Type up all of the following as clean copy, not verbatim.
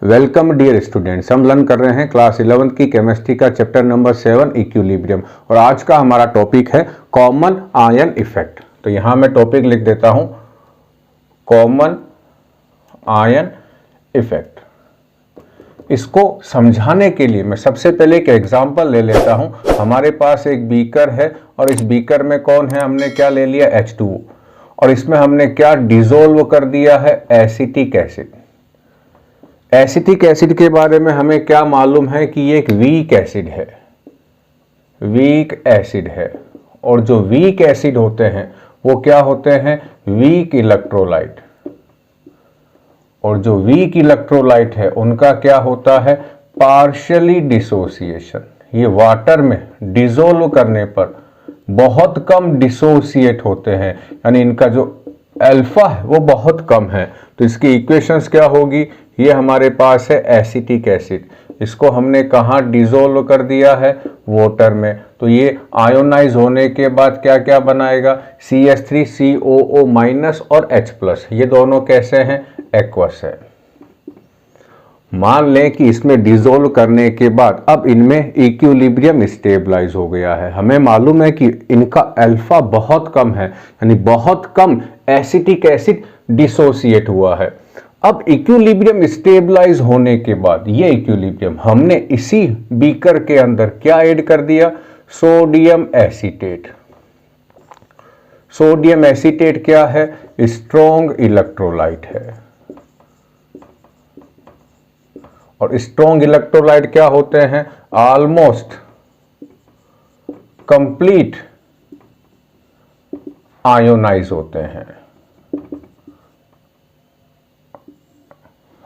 Welcome dear students. हम learn कर रहे हैं क्लास 11 की केमिस्ट्री का चैप्टर नंबर 7 इक्विलिब्रियम और आज का हमारा टॉपिक है कॉमन आयन इफेक्ट। तो यहां मैं टॉपिक लिख देता हूं कॉमन आयन इफेक्ट। इसको समझाने के लिए मैं सबसे पहले एक एग्जांपल ले लेता हूं। हमारे पास एक बीकर है और इस बीकर में कौन है, हमने क्या ले लिया H2O और इसमें हमने क्या डिसोल्व कर दिया है एसिटिक एसिड। एसिटिक एसिड के बारे में हमें क्या मालूम है कि ये एक वीक एसिड है, वीक एसिड है। और जो वीक एसिड होते हैं वो क्या होते हैं, वीक इलेक्ट्रोलाइट। और जो वीक इलेक्ट्रोलाइट है उनका क्या होता है, पार्शियली डिसोसिएशन। ये वाटर में डिसोल्व करने पर बहुत कम डिसोसिएट होते हैं, यानी इनका जो अल्फा है वो बहुत कम है। तो इसकी इक्वेशंस क्या होगी, ये हमारे पास है एसिटिक एसिड, इसको हमने कहाँ डिसोल्व कर दिया है, वाटर में। तो ये आयोनाइज होने के बाद क्या क्या बनाएगा, CH3COO- और H+। ये दोनों कैसे हैं, एक्वस है। मान लें कि इसमें डिसोल्व करने के बाद अब इनमें इक्विलिब्रियम स्टेबलाइज हो गया है। हमें मालूम है कि इनका अल्फा बहुत कम है, यानी बहुत कम एसिटिक एसिड डिसोसिएट हुआ है। अब इक्विलिब्रियम स्टेबलाइज होने के बाद ये इक्विलिब्रियम हमने इसी बीकर के अंदर क्या ऐड कर दिया, सोडियम एसीटेट। सोडियम एसीटेट क्या है, स्ट्रॉन्ग इलेक्ट्रोलाइट है। और स्ट्रॉन्ग इलेक्ट्रोलाइट क्या होते हैं, ऑलमोस्ट कंप्लीट आयोनाइज होते हैं।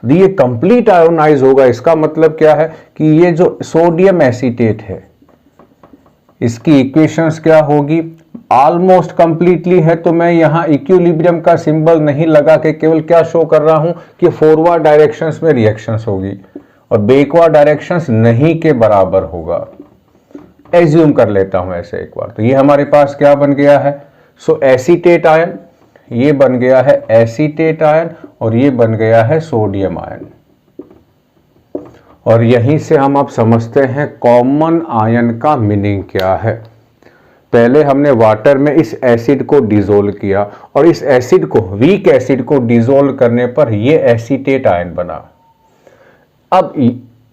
ये कंप्लीट आयोनाइज होगा, इसका मतलब क्या है कि ये जो सोडियम एसीटेट है इसकी इक्वेशंस क्या होगी, ऑलमोस्ट कंप्लीटली है। तो मैं यहां इक्विलिब्रियम का सिंबल नहीं लगा के केवल क्या शो कर रहा हूं कि फॉरवर्ड डायरेक्शंस में रिएक्शंस होगी और बैकवर्ड डायरेक्शंस नहीं के बराबर होगा। एज्यूम कर लेता हूं ऐसे एक बार। तो ये हमारे पास क्या बन गया है, सो एसीटेट आयन, ये बन गया है एसीटेट आयन और ये बन गया है सोडियम आयन। और यहीं से हम अब समझते हैं कॉमन आयन का मीनिंग क्या है। पहले हमने वाटर में इस एसिड को डिसोल्व किया और इस एसिड को, वीक एसिड को डिसोल्व करने पर ये एसीटेट आयन बना। अब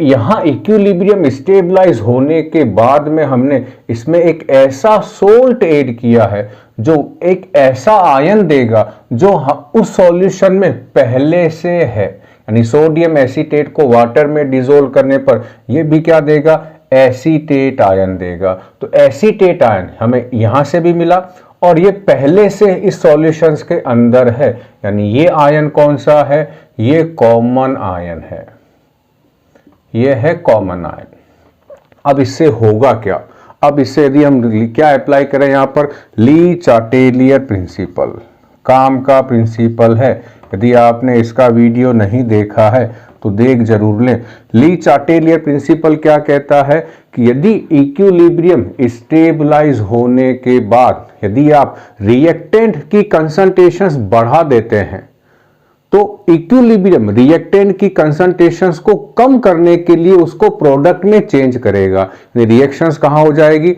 यहां इक्विलिब्रियम स्टेबलाइज होने के बाद में हमने इसमें एक ऐसा सोल्ट ऐड किया है जो एक ऐसा आयन देगा जो उस सॉल्यूशन में पहले से है, यानी सोडियम एसीटेट को वाटर में डिसोल्व करने पर यह भी क्या देगा, एसीटेट आयन देगा। तो एसीटेट आयन हमें यहां से भी मिला और ये पहले से इस सॉल्यूशंस के अंदर है, यानी ये आयन कौन सा है, ये कॉमन आयन है, ये है कॉमन आयन। अब इससे होगा क्या, अब इससे यदि हम क्या अप्लाई करें, यहां पर ली चार्टेलियर प्रिंसिपल काम का प्रिंसिपल है। यदि आपने इसका वीडियो नहीं देखा है तो देख जरूर लें। ली चार्टेलियर प्रिंसिपल क्या कहता है कि यदि इक्विलिब्रियम स्टेबलाइज होने के बाद यदि आप रिएक्टेंट की कंसंट्रेशंस बढ़ा देते हैं तो इक्विलिब्रियम रिएक्टेंट की कंसंट्रेशंस को कम करने के लिए उसको प्रोडक्ट में चेंज करेगा। रिएक्शंस कहां हो जाएगी,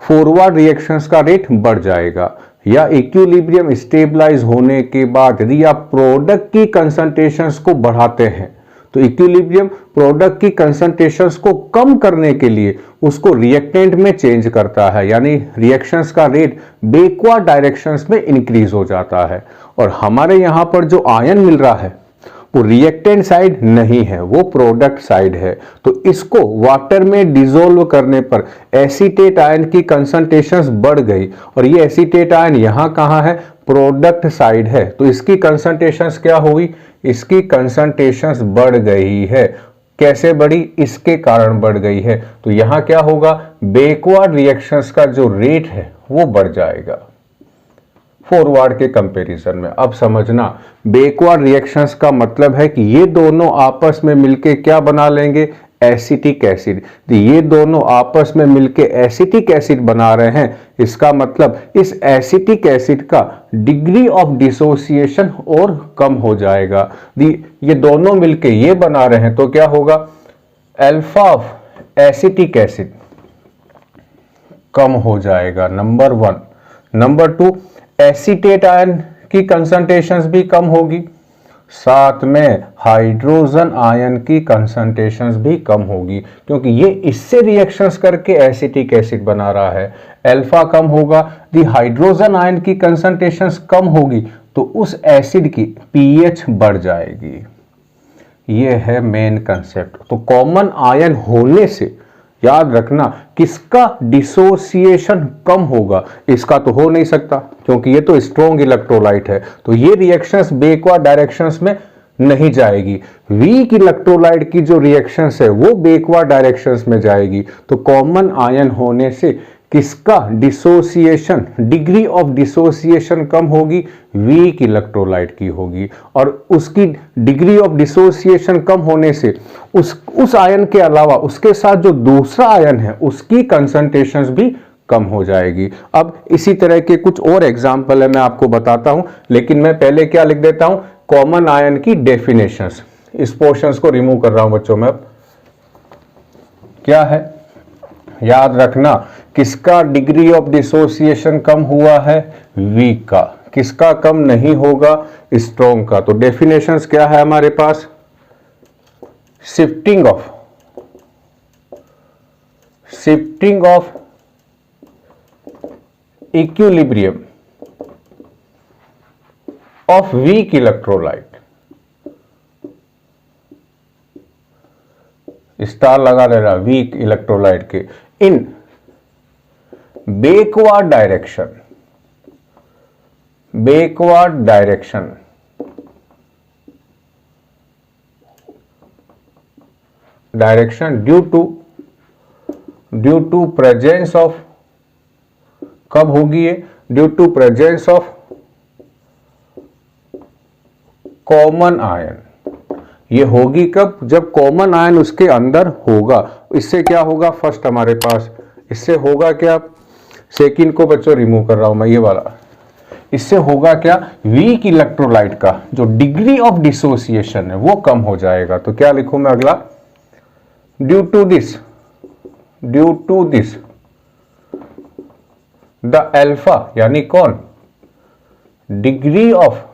फॉरवर्ड रिएक्शंस का रेट बढ़ जाएगा। या इक्विलिब्रियम स्टेबलाइज होने के बाद यदि आप प्रोडक्ट की कंसंट्रेशंस को बढ़ाते हैं तो इक्विलिब्रियम प्रोडक्ट की कंसंट्रेशंस को कम करने के लिए उसको रिएक्टेंट में चेंज करता है, यानी रिएक्शंस का रेट बैकवर्ड डायरेक्शंस में इंक्रीज हो जाता है। और हमारे यहां पर जो आयन मिल रहा है वो रिएक्टेंट साइड नहीं है, वो प्रोडक्ट साइड है। तो इसको वाटर में डिसोल्व करने पर एसीटेट आयन की कंसंट्रेशंस बढ़ गई और ये एसीटेट आयन यहां कहां है, प्रोडक्ट साइड है। तो इसकी कंसंट्रेशंस क्या हुई, इसकी कंसंट्रेशंस बढ़ गई है। कैसे बढ़ी, इसके कारण बढ़ गई है। तो यहां क्या होगा, बैकवर्ड रिएक्शंस का जो रेट है वो बढ़ जाएगा फॉरवर्ड के कंपैरिजन में। अब समझना, बैकवर्ड रिएक्शंस का मतलब है कि ये दोनों आपस में मिलके क्या बना लेंगे, एसिटिक एसिड। तो ये दोनों आपस में मिलके एसिटिक एसिड बना रहे हैं। इसका मतलब इस एसिटिक एसिड का डिग्री ऑफ डिसोसिएशन और कम हो जाएगा। ये दोनों मिलके ये बना रहे हैं तो क्या होगा, अल्फा ऑफ एसिटिक एसिड कम हो जाएगा, नंबर 1। नंबर 2, एसीटेट आयन की कंसंट्रेशंस भी कम होगी, साथ में हाइड्रोजन आयन की कंसंट्रेशंस भी कम होगी, क्योंकि ये इससे रिएक्शंस करके एसिटिक एसिड बना रहा है। अल्फा कम होगा, दी हाइड्रोजन आयन की कंसंट्रेशंस कम होगी तो उस एसिड की पीएच बढ़ जाएगी। ये है मेन कंसेप्ट। तो कॉमन आयन होने से याद रखना किसका डिसोसिएशन कम होगा, इसका तो हो नहीं सकता क्योंकि ये तो स्ट्रॉन्ग इलेक्ट्रोलाइट है, तो ये रिएक्शंस बैकवर्ड डायरेक्शंस में नहीं जाएगी। वीक इलेक्ट्रोलाइट की जो रिएक्शंस है वो बैकवर्ड डायरेक्शंस में जाएगी। तो कॉमन आयन होने से किसका डिसोसिएशन, डिग्री ऑफ डिसोसिएशन कम होगी, वीक इलेक्ट्रोलाइट की होगी। और उसकी डिग्री ऑफ डिसोसिएशन कम होने से उस आयन के अलावा उसके साथ जो दूसरा आयन है उसकी कंसंट्रेशंस भी कम हो जाएगी। अब इसी तरह के कुछ और एग्जाम्पल है, मैं आपको बताता हूं, लेकिन मैं पहले क्या लिख देता हूं, कॉमन आयन की डेफिनेशंस। इस पोर्शंस को रिमूव कर रहा हूं बच्चों में। अब क्या है, याद रखना किसका डिग्री ऑफ डिसोसिएशन कम हुआ है, वीक का। किसका कम नहीं होगा, स्ट्रॉन्ग का। तो डेफिनेशंस क्या है हमारे पास, shifting of equilibrium of weak electrolyte, star लगा ले रहा, वीक इलेक्ट्रोलाइट के in backward direction due to presence of, कब होगी ये, due to presence of common ion. ये होगी कब, जब कॉमन आयन उसके अंदर होगा। इससे क्या होगा, फर्स्ट हमारे पास इससे होगा क्या, सेकंड को बच्चों रिमूव कर रहा हूं मैं, ये वाला। इससे होगा क्या, वीक इलेक्ट्रोलाइट का जो डिग्री ऑफ डिसोसिएशन है वो कम हो जाएगा। तो क्या लिखूं मैं अगला, due to this the alpha, यानी कौन, degree of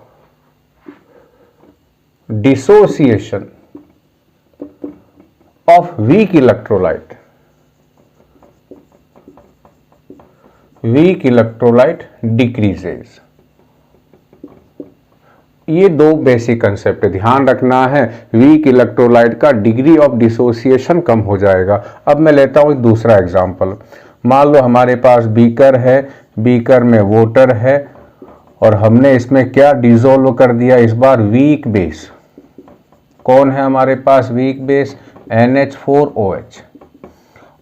dissociation of weak electrolyte decreases. ये दो बेसिक कंसेप्ट ध्यान रखना है, वीक इलेक्ट्रोलाइट का डिग्री ऑफ डिसोसिएशन कम हो जाएगा। अब मैं लेता हूं दूसरा एग्जांपल। मान लो हमारे पास बीकर है, बीकर में वाटर है और हमने इसमें क्या डिसोल्व कर दिया, इस बार वीक बेस। कौन है हमारे पास वीक बेस, NH4OH।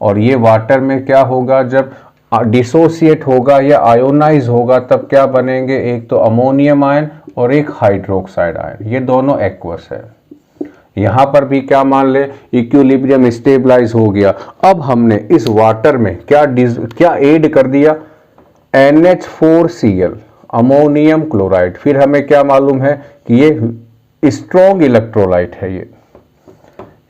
और ये वाटर में क्या होगा, जब डिसोसिएट होगा या आयोनाइज होगा तब क्या बनेंगे, एक तो अमोनियम आयन और एक हाइड्रोक्साइड आयन। ये दोनों एक्वस है। यहां पर भी क्या मान ले, इक्विलिब्रियम स्टेबलाइज हो गया। अब हमने इस वाटर में क्या ऐड कर दिया, NH4Cl, अमोनियम क्लोराइड। फिर हमें क्या मालूम है कि ये स्ट्रॉन्ग इलेक्ट्रोलाइट है।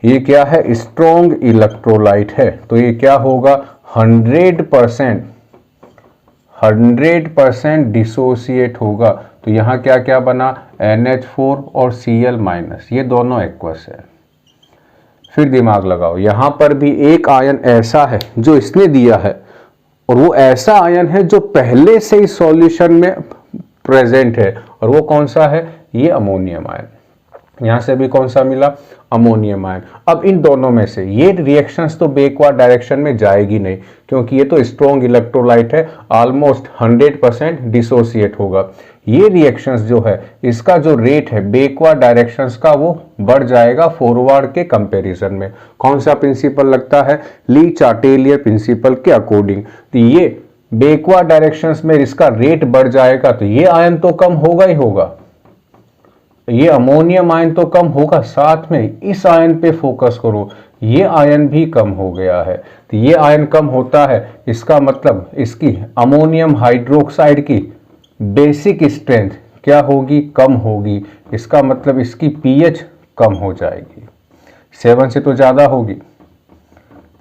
ये क्या है, स्ट्रॉन्ग इलेक्ट्रोलाइट है। तो ये क्या होगा, 100% डिसोसिएट होगा। तो यहां क्या क्या बना, NH4 और Cl-, ये दोनों एक्वस है। फिर दिमाग लगाओ, यहां पर भी एक आयन ऐसा है जो इसने दिया है और वो ऐसा आयन है जो पहले से ही सॉल्यूशन में प्रेजेंट है, और वो कौन सा है, ये अमोनियम आयन। यहां से भी कौन सा मिला, अमोनियम आयन। अब इन दोनों में से ये रिएक्शंस तो बैकवर्ड डायरेक्शन में जाएगी नहीं, क्योंकि ये तो स्ट्रॉन्ग इलेक्ट्रोलाइट है, ऑलमोस्ट 100% डिसोसिएट होगा। ये रिएक्शंस जो है, इसका जो रेट है बैकवर्ड डायरेक्शंस का वो बढ़ जाएगा फॉरवर्ड के कंपैरिजन में। कौन सा प्रिंसिपल लगता है, ली चार्टेलियर प्रिंसिपल के अकॉर्डिंग। तो ये बैकवर्ड डायरेक्शंस में इसका रेट बढ़ जाएगा तो ये आयन तो कम होगा ही होगा। ये अमोनियम आयन तो कम होगा, साथ में इस आयन पे फोकस करो, ये आयन भी कम हो गया है। तो ये आयन कम होता है, इसका मतलब इसकी अमोनियम हाइड्रोक्साइड की बेसिक स्ट्रेंथ क्या होगी, कम होगी। इसका मतलब इसकी पीएच कम हो जाएगी, 7 से तो ज़्यादा होगी,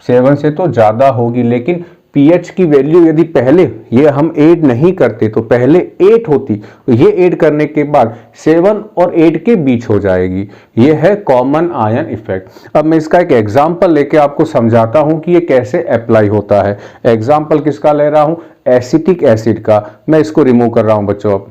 7 से तो ज़्यादा होगी। लेकिन पीएच की वैल्यू यदि पहले ये हम ऐड नहीं करते तो पहले 8 होती, तो ये ऐड करने के बाद 7 और 8 के बीच हो जाएगी। ये है कॉमन आयन इफेक्ट। अब मैं इसका एक एग्जांपल लेके आपको समझाता हूं कि ये कैसे अप्लाई होता है। एग्जांपल किसका ले रहा हूं, एसिटिक एसिड का। मैं इसको रिमूव कर रहा हूं बच्चों। अब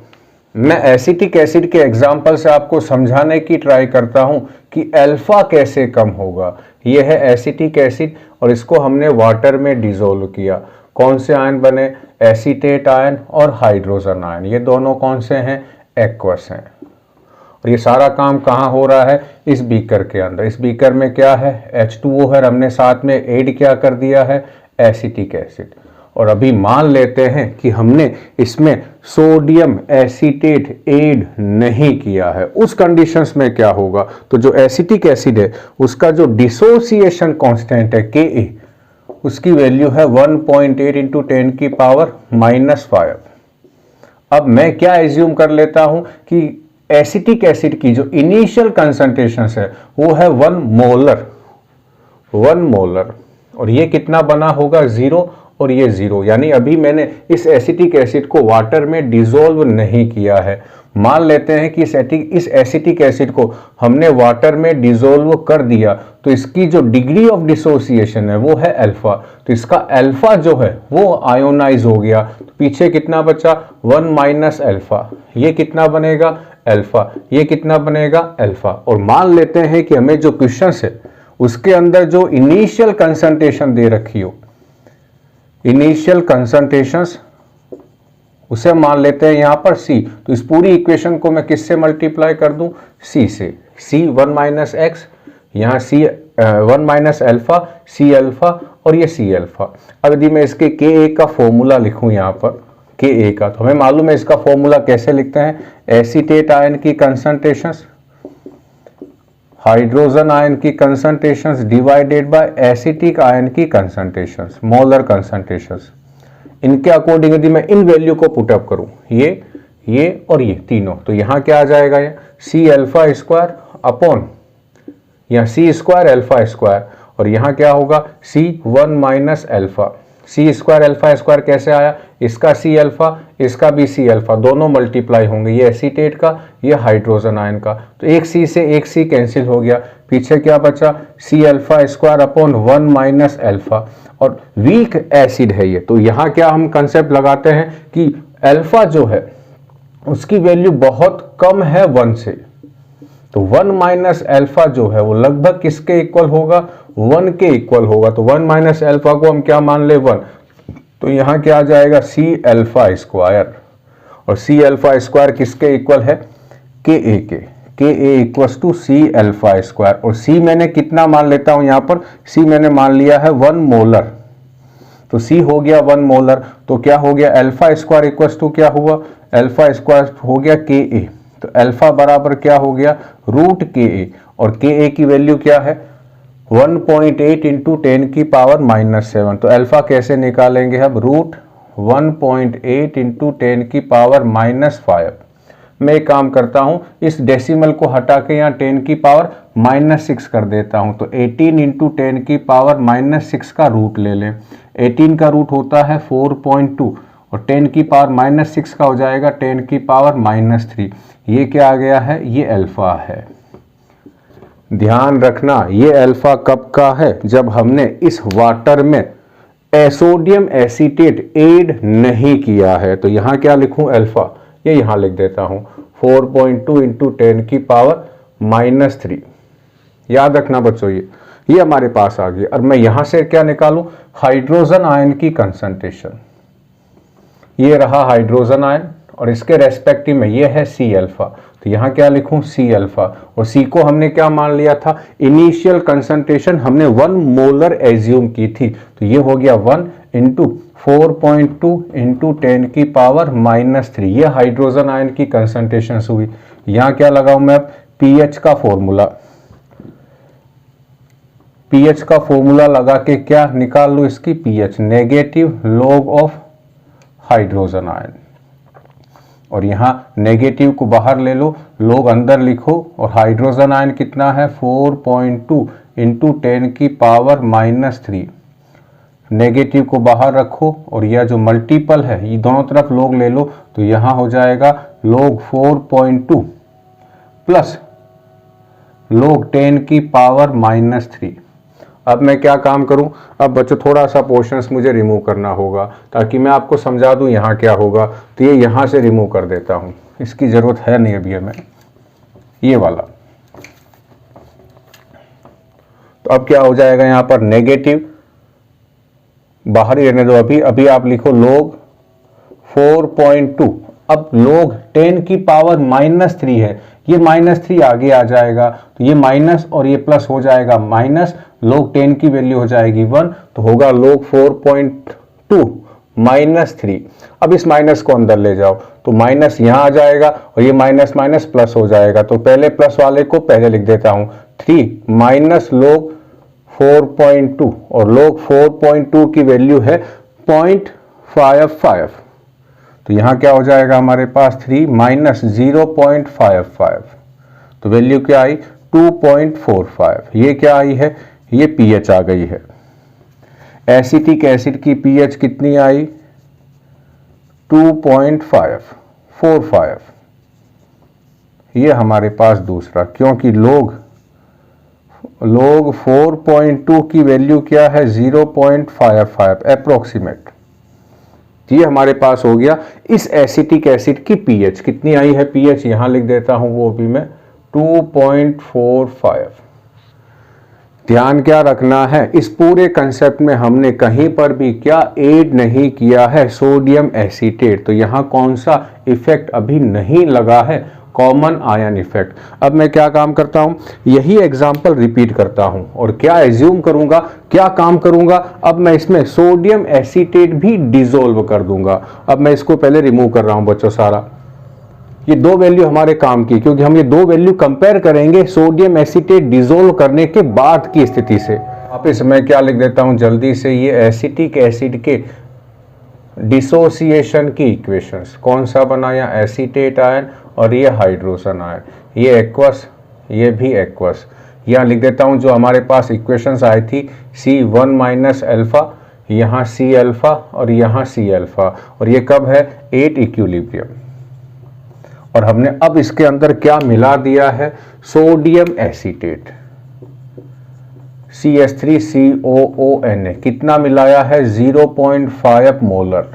मैं एसिटिक एसिड के एग्जाम्पल से आपको समझाने की ट्राई करता हूं कि अल्फा कैसे कम होगा। यह है एसिटिक एसिड और इसको हमने वाटर में डिसोल्व किया। कौन से आयन बने, एसीटेट आयन और हाइड्रोजन आयन। ये दोनों कौन से हैं, एक्वस हैं। और ये सारा काम कहाँ हो रहा है, इस बीकर के अंदर। इस बीकर में क्या है, H2O है, हमने साथ में ऐड क्या कर दिया है, एसिटिक एसिड। और अभी मान लेते हैं कि हमने इसमें सोडियम एसीटेट ऐड नहीं किया है। उस कंडीशंस में क्या होगा, तो जो एसिटिक एसिड है उसका जो डिसोसिएशन कांस्टेंट है Ka, उसकी वैल्यू है 1.8 इंटू 10 की पावर -5। अब मैं क्या एज्यूम कर लेता हूं कि एसिटिक एसिड की जो इनिशियल कंसंट्रेशन है वो है 1 मोलर, और ये कितना बना होगा, 0 और ये 0। यानी अभी मैंने इस एसिटिक एसिड को वाटर में डिसॉल्व नहीं किया है। मान लेते हैं कि इस एसिटिक एसिड को हमने वाटर में डिसॉल्व कर दिया, तो इसकी जो डिग्री ऑफ डिसोसिएशन है वो है अल्फा। तो इसका अल्फा जो है वो आयोनाइज हो गया, तो पीछे कितना बचा, 1 माइनस अल्फा। ये कितना बनेगा, अल्फा। ये कितना बनेगा, अल्फा। और मान लेते हैं कि हमें जो क्वेश्चन है उसके अंदर जो इनिशियल कंसंट्रेशन दे रखी हो, इनिशियल कंसंट्रेशंस, उसे मान लेते हैं यहां पर C। तो इस पूरी इक्वेशन को मैं किससे मल्टीप्लाई कर दूं, C से। C 1 माइनस एक्स, यहाँ C 1 minus alpha, C alpha और ये C अल्फा। अब यदि मैं इसके Ka का फॉर्मूला लिखूं यहाँ पर, Ka का, तो हमें मालूम है इसका फॉर्मूला कैसे लिखते हैं, एसीटेट आयन की कंसंट्रेशंस, हाइड्रोजन आयन की concentrations divided by acetic ion की कंसंट्रेशंस, मोलर कंसंट्रेशंस। इनके अकॉर्डिंग यदि मैं इन वैल्यू को पुटअप करूं, ये और ये तीनों, तो यहां क्या आ जाएगा, ये C अल्फा स्क्वायर अपॉन या C स्क्वायर अल्फा स्क्वायर, और यहां क्या होगा, C 1 minus alpha. C square alpha square कैसे आया, इसका C अल्फा, इसका भी C अल्फा, दोनों मल्टीप्लाई होंगे, ये एसीटेट का, ये हाइड्रोजन आयन का। तो एक C से एक C कैंसिल हो गया, पीछे क्या बचा, C alpha square upon 1 minus alpha. और वीक एसिड है ये, तो यहाँ क्या हम कंसेप्ट लगाते हैं कि अल्फा जो है उसकी वैल्यू बहुत कम है 1 से, तो 1 माइनस अल्फा जो है वो लगभग किसके इक्वल होगा, 1 के इक्वल होगा। तो 1 माइनस अल्फा को हम क्या मान ले, 1। तो यहाँ क्या आ जाएगा, C अल्फा स्क्वायर, और C अल्फा स्क्वायर किसके इक्वल है, Ka के। Ka equals to C alpha square, और C मैंने कितना मान लेता हूं, यहाँ पर C मैंने मान लिया है 1 मोलर। तो C हो गया 1 मोलर, तो क्या हो गया, अल्फा स्क्वायर इक्वल्स टू क्या हुआ, अल्फा स्क्वायर हो गया Ka। तो अल्फा बराबर क्या हो गया, रूट Ka, और Ka की वैल्यू क्या है, 1.8 इंटू 10 की पावर -7। तो अल्फा कैसे निकालेंगे अब, रूट 1.8 इंटू 10 की पावर -5। मैं एक काम करता हूं, इस डेसिमल को हटा के यहाँ 10 की पावर -6 कर देता हूं। तो 18 इंटू 10 की पावर -6 का रूट ले लें। 18 का रूट होता है 4.2 और 10 की पावर -6 का हो जाएगा 10 की पावर -3। ये क्या आ गया है, ये अल्फा है। ध्यान रखना, ये अल्फा कब का है, जब हमने इस वाटर में सोडियम एसीटेट ऐड नहीं किया है। तो यहाँ क्या लिखूं, अल्फा, ये यहां लिख देता हूं 4.2 इंटू 10 की पावर -3। याद रखना बच्चों, ये हमारे पास आ गया। और मैं यहां से क्या निकालूं, हाइड्रोजन आयन की कंसंट्रेशन। ये रहा हाइड्रोजन आयन और इसके रेस्पेक्टिव में ये है C अल्फा। तो यहां क्या लिखूं, C अल्फा, और C को हमने क्या मान लिया था, इनिशियल कंसंट्रेशन हमने 1 मोलर एज्यूम की थी। तो ये हो गया 1 इंटू 4.2 इंटू 10 की पावर -3। ये हाइड्रोजन आयन की कंसंट्रेशन हुई। यहां क्या लगाऊं मैं अब, पीएच का फॉर्मूला, पीएच का फॉर्मूला लगा के क्या निकाल लूं इसकी, pH negative log of hydrogen ion, और यहां नेगेटिव को बाहर ले लो, लॉग अंदर लिखो, और हाइड्रोजन आयन कितना है 4.2 इंटू 10 की पावर -3, नेगेटिव को बाहर रखो, और यह जो मल्टीपल है ये दोनों तरफ लॉग ले लो, तो यहां हो जाएगा log 4.2 प्लस log 10 की पावर -3। अब मैं क्या काम करूं, अब बच्चों थोड़ा सा पोर्शंस मुझे रिमूव करना होगा ताकि मैं आपको समझा दूं यहाँ क्या होगा, तो ये यहाँ से रिमूव कर देता हूं, इसकी ज़रूरत है नहीं अभी हमें, ये वाला। तो अब क्या हो जाएगा यहाँ पर, नेगेटिव बाहर ही रहने दो, अभी आप लिखो log 4.2, अब log 10 की पावर -3 है, ये -3 आगे आ जाएगा, तो ये माइनस और ये प्लस हो जाएगा, माइनस log 10 की वैल्यू हो जाएगी 1, तो होगा log 4.2 -3। अब इस माइनस को अंदर ले जाओ, तो माइनस यहाँ आ जाएगा और ये माइनस माइनस प्लस हो जाएगा, तो पहले प्लस वाले को पहले लिख देता हूँ, 3 माइनस log 4.2, और log 4.2 की वैल्यू है 0.55, तो यहाँ क्या हो जाएगा हमारे पास 3 माइनस 0.55, तो वैल्यू क्या आई 2.45, ये क्या आई है, ये पीएच आ गई है। एसिटिक एसिड की पीएच कितनी आई 2.545, ये हमारे पास दूसरा, क्योंकि log 4.2 की वैल्यू क्या है 0.55 अप्रोक्सीमेट, ये हमारे पास हो गया। इस एसिटिक एसिड की पीएच कितनी आई है, पीएच यहां लिख देता हूं, वो भी मैं 2.45। ध्यान क्या रखना है, इस पूरे कंसेप्ट में हमने कहीं पर भी क्या ऐड नहीं किया है, सोडियम एसीटेट, तो यहां कौन सा इफेक्ट अभी नहीं लगा है, कॉमन आयन इफेक्ट। अब मैं क्या काम करता हूं, यही एग्जांपल रिपीट करता हूं और क्या एज्यूम करूंगा, क्या काम करूंगा, अब मैं इसमें सोडियम एसीटेट भी डिसॉल्व कर दूंगा। अब मैं इसको पहले रिमूव कर रहा हूं बच्चों सारा, ये दो वैल्यू हमारे काम की, क्योंकि हम ये दो वैल्यू कंपेयर करेंगे सोडियम एसीटेट डिसॉल्व करने के बाद की स्थिति से। वापस मैं क्या लिख देता हूं जल्दी से, ये एसिटिक एसिड के डिसोसिएशन की इक्वेशंस, कौन सा बनाया, एसीटेट आयन और ये हाइड्रोजन आयन, ये एक्वस, ये भी एक्वस। यहाँ लिख देता हूं जो हमारे पास इक्वेशंस आई थी, C1 माइनस अल्फा, यहाँ C अल्फा और यहाँ C अल्फा, और ये कब है 8 इक्विलिब्रियम, और हमने अब इसके अंदर क्या मिला दिया है, सोडियम एसीटेट CH3COONA, कितना मिलाया है 0.5 मोलर,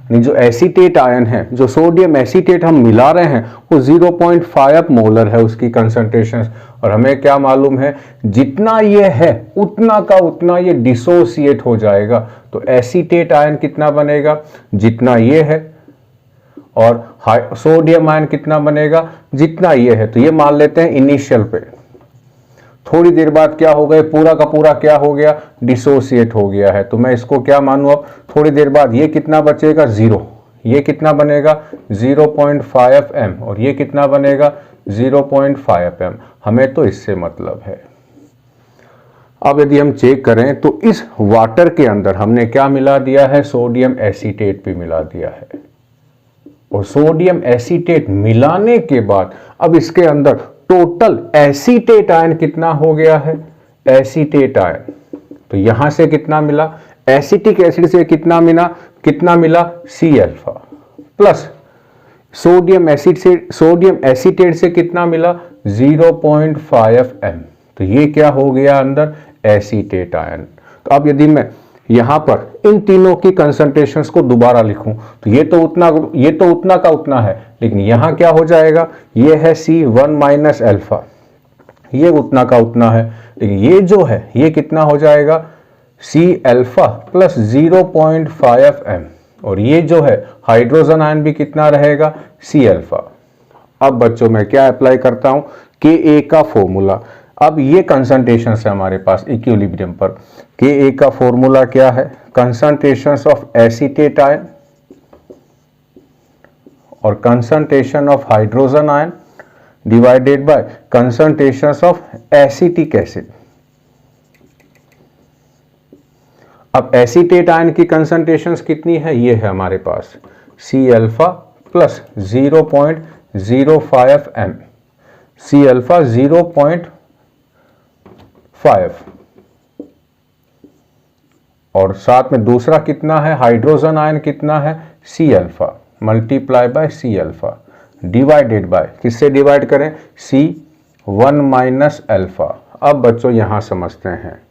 यानी जो एसीटेट आयन है, जो सोडियम एसीटेट हम मिला रहे हैं वो 0.5 मोलर है उसकी कंसंट्रेशन, और हमें क्या मालूम है जितना ये है उतना का उतना ये डिसोसिएट हो जाएगा, तो एसीटेट आयन कितना बनेगा जितना ये है, और सोडियम आयन कितना बनेगा जितना ये है, तो ये मान लेते हैं इनिशियल पे, थोड़ी देर बाद क्या हो गया, पूरा का पूरा क्या हो गया, डिसोसिएट हो गया है, तो मैं इसको क्या मानूं, अब थोड़ी देर बाद ये कितना बचेगा 0, ये कितना बनेगा 0.5 m, और ये कितना बनेगा 0.5 m, हमें तो इससे मतलब है। अब यदि हम चेक करें तो इस वाटर के अंदर हमने क्या मिला दिया है, सोडियम एसीटेट भी मिला दिया है, और सोडियम एसीटेट मिलाने के बाद अब इसके अंदर टोटल एसीटेट आयन कितना हो गया है, एसीटेट आयन, तो यहां से कितना मिला, एसिटिक एसिड से कितना मिला C alpha, plus sodium acetate से कितना मिला 0.5 m, तो ये क्या हो गया अंदर एसीटेट आयन। तो अब यदि मैं यहां पर इन तीनों की कंसंट्रेशंस को दोबारा लिखूं तो ये तो उतना का उतना है, लेकिन यहां क्या हो जाएगा, ये है C1 माइनस अल्फा, ये उतना का उतना है, लेकिन ये जो है ये कितना हो जाएगा C अल्फा प्लस 0.5 m, और ये जो है हाइड्रोजन आयन भी कितना रहेगा C अल्फा। अब बच्चों मैं क्या अप्लाई करता हूं, Ka का फॉर्मूला, अब ये कंसंट्रेशन है हमारे पास इक्विलिब्रियम पर, Ka का फॉर्मूला क्या है, कंसंट्रेशंस ऑफ एसीटेट आयन और concentration of hydrogen ion divided by concentrations of acetic acid. अब एसीटेट आयन की कंसंट्रेशंस कितनी है, ये है हमारे पास C alpha plus 0.05 M, C alpha 0.5 और साथ में दूसरा कितना है, हाइड्रोजन आयन कितना है, C alpha multiply by C alpha divided by, किससे डिवाइड करें, सी 1 माइनस अल्फा। अब बच्चों यहां समझते हैं,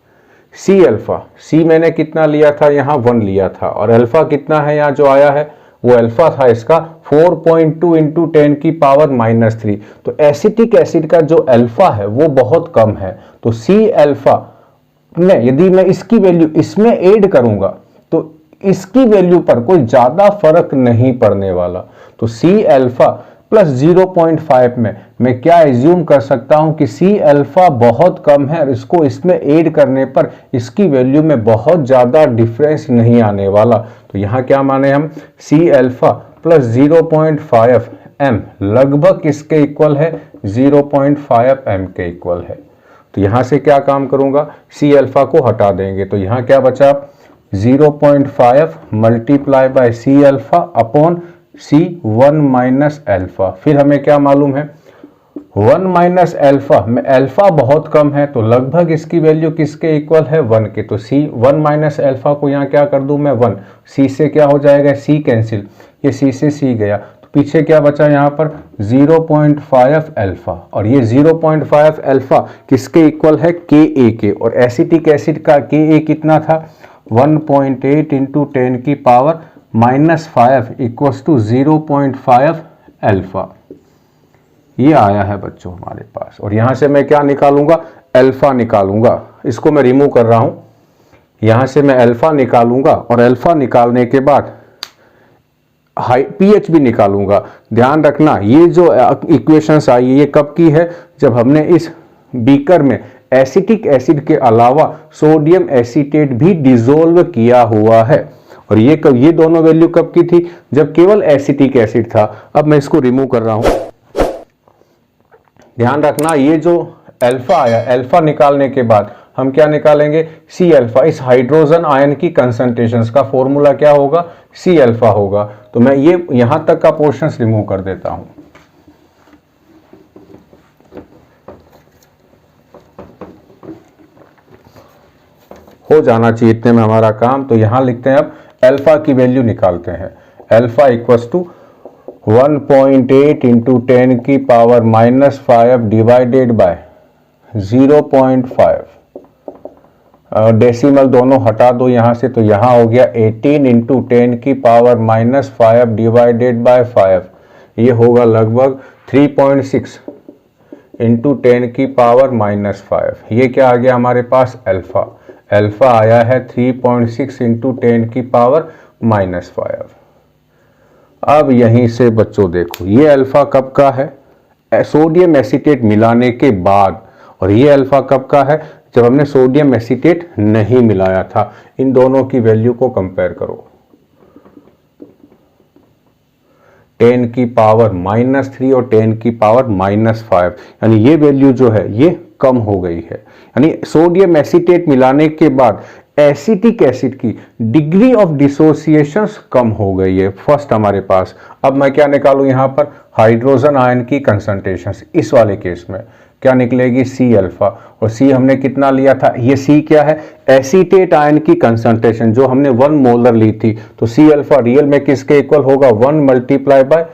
सी अल्फा, सी मैंने कितना लिया था, यहाँ 1 लिया था, और अल्फा कितना है यहाँ जो आया है, वो अल्फा था इसका 4.2 इंटू 10 की पावर -3। तो एसिटिक एसिड का जो अल्फा है वो बहुत कम है, तो सी अल्फा में यदि मैं इसकी वैल्यू इसमें ऐड करूंगा तो इसकी वैल्यू पर कोई ज्यादा फर्क नहीं पड़ने वाला। तो सी अल्फा प्लस 0.5 में मैं क्या एज्यूम कर सकता हूं कि सी अल्फा बहुत कम है और इसको इसमें ऐड करने पर इसकी वैल्यू में बहुत ज्यादा डिफरेंस नहीं आने वाला। तो यहां क्या माने हम, सी अल्फा प्लस 0.5 एम लगभग किसके इक्वल है, 0.5 एम के इक्वल है। तो यहां से क्या काम करूंगा, सी अल्फा को हटा देंगे, तो यहां क्या बचा, 0.5 multiply by C alpha upon C 1 minus alpha. फिर हमें क्या मालूम है, 1 माइनस अल्फा में अल्फा बहुत कम है तो लगभग इसकी वैल्यू किसके इक्वल है, 1 के। तो सी 1 माइनस अल्फा को यहाँ क्या कर दूं मैं, 1, सी से क्या हो जाएगा, सी कैंसिल, ये सी से सी गया, तो पीछे क्या बचा यहाँ पर 0.5 अल्फा, और ये 0.5 अल्फा किसके इक्वल है, के ए के, और एसिटिक एसिड का के ए कितना था, 1.8 इंटू 10 की पावर -5 इक्वल्स टू 0.5 अल्फा। ये आया है बच्चों हमारे पास, और यहां से मैं क्या निकालूंगा, अल्फा निकालूंगा, इसको मैं रिमूव कर रहा हूं, यहां से मैं अल्फा निकालूंगा और अल्फा निकालने के बाद हाई पीएच भी निकालूंगा। ध्यान रखना ये जो इक्वेशंस आई है ये कब की है, जब हमने इस बीकर में एसिटिक एसिड के अलावा सोडियम एसीटेट भी डिसोल्व किया हुआ है। और ये दोनों वैल्यू कब की थी, जब केवल एसिटिक एसिड था। अब मैं इसको रिमूव कर रहा हूं, ध्यान रखना ये जो अल्फा आया, अल्फा निकालने के बाद हम क्या निकालेंगे, सी अल्फा। इस हाइड्रोजन आयन की कंसंट्रेशंस का फॉर्मूला क्या होगा, सी अल्फा होगा। तो मैं ये यहां तक का पोर्शंस रिमूव कर देता हूं। हो जाना चाहिए इतने में हमारा काम। तो यहां लिखते हैं, अब अल्फा की वैल्यू निकालते हैं, अल्फा इक्वल्स टू 1.8 इंटू 10 की पावर -5 डिवाइडेड बाय 0.5, डेसिमल दोनों हटा दो यहां से, तो यहां हो गया 18 इंटू 10 की पावर -5 डिवाइडेड बाय 5, ये होगा लगभग 3.6 इंटू 10 की पावर -5। ये क्या आ गया हमारे पास, अल्फा। अल्फा आया है 3.6 इंटू 10 की पावर -5। अब यहीं से बच्चों देखो, ये अल्फा कब का है, सोडियम एसीटेट मिलाने के बाद, और ये अल्फा कब का है, जब हमने सोडियम एसीटेट नहीं मिलाया था। इन दोनों की वैल्यू को कंपेयर करो, 10 की पावर -3 और 10 की पावर -5, यानी ये वैल्यू जो है ये कम हो गई है। यानी सोडियम एसीटेट मिलाने के बाद एसिटिक एसिड की डिग्री ऑफ डिसोसिएशन कम हो गई है, फर्स्ट हमारे पास। अब मैं क्या निकालूं यहां पर, हाइड्रोजन आयन की कंसंट्रेशन। इस वाले केस में क्या निकलेगी, सी अल्फा, और सी हमने कितना लिया था, ये सी क्या है, एसीटेट आयन की कंसंट्रेशन जो हमने 1 मोलर ली थी। तो सी अल्फा रियल में किसके इक्वल होगा, 1 मल्टीप्लाई बाय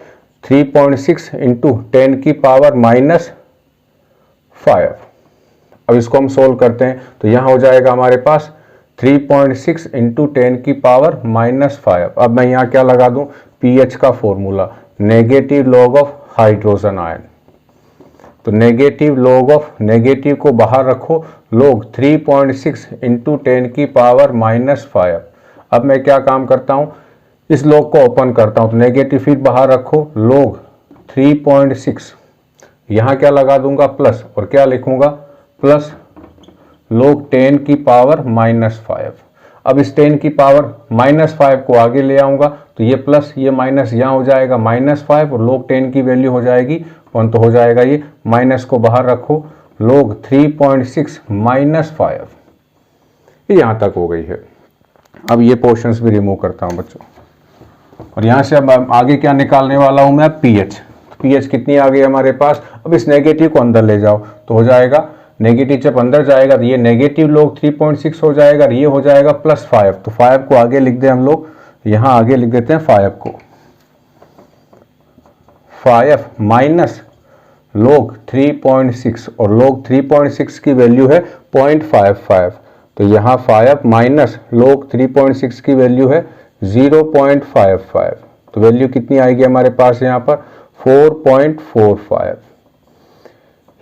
3.6 इंटू 10 की पावर -5। अब इसको हम सोल्व करते हैं, तो यहां हो जाएगा हमारे पास 3.6 इंटू 10 की पावर -5। अब मैं यहां क्या लगा दूं, पीएच का formula, negative log of hydrogen ion. तो नेगेटिव लॉग ऑफ, नेगेटिव को बाहर रखो, लॉग 3.6 इंटू 10 की पावर -5। अब मैं क्या काम करता हूं, इस लॉग को ओपन करता हूं, तो नेगेटिव फिर बाहर रखो, लॉग 3.6, यहां क्या लगा दूंगा प्लस, और क्या लिखूंगा प्लस log 10 की पावर -5। अब इस 10 की पावर -5 को आगे ले आऊंगा, तो ये प्लस ये माइनस यहाँ हो जाएगा -5, और log 10 की वैल्यू हो जाएगी 1 तो हो जाएगा, ये माइनस को बाहर रखो, log 3.6 माइनस 5, ये यहाँ तक हो गई है। अब ये पोर्शंस भी रिमूव करता हूँ बच्चों, और यहाँ से अब आगे क्या निकालने वाला हूँ मैं, पीएच। पीएच कितनी आ गई हमारे पास। अब इस नेगेटिव को अंदर ले जाओ तो हो जाएगा, नेगेटिव जब अंदर जाएगा तो ये नेगेटिव log 3.6 हो जाएगा, ये हो जाएगा +5। तो 5 को आगे लिख दें हम लोग, यहाँ आगे लिख देते हैं 5 को, 5 माइनस log 3.6, और log 3.6 की वैल्यू है 0.55, तो यहाँ 5 माइनस log 3.6 की वैल्यू है 0.55, तो वैल्यू कितनी आएगी हमारे पास यहाँ पर 4.45।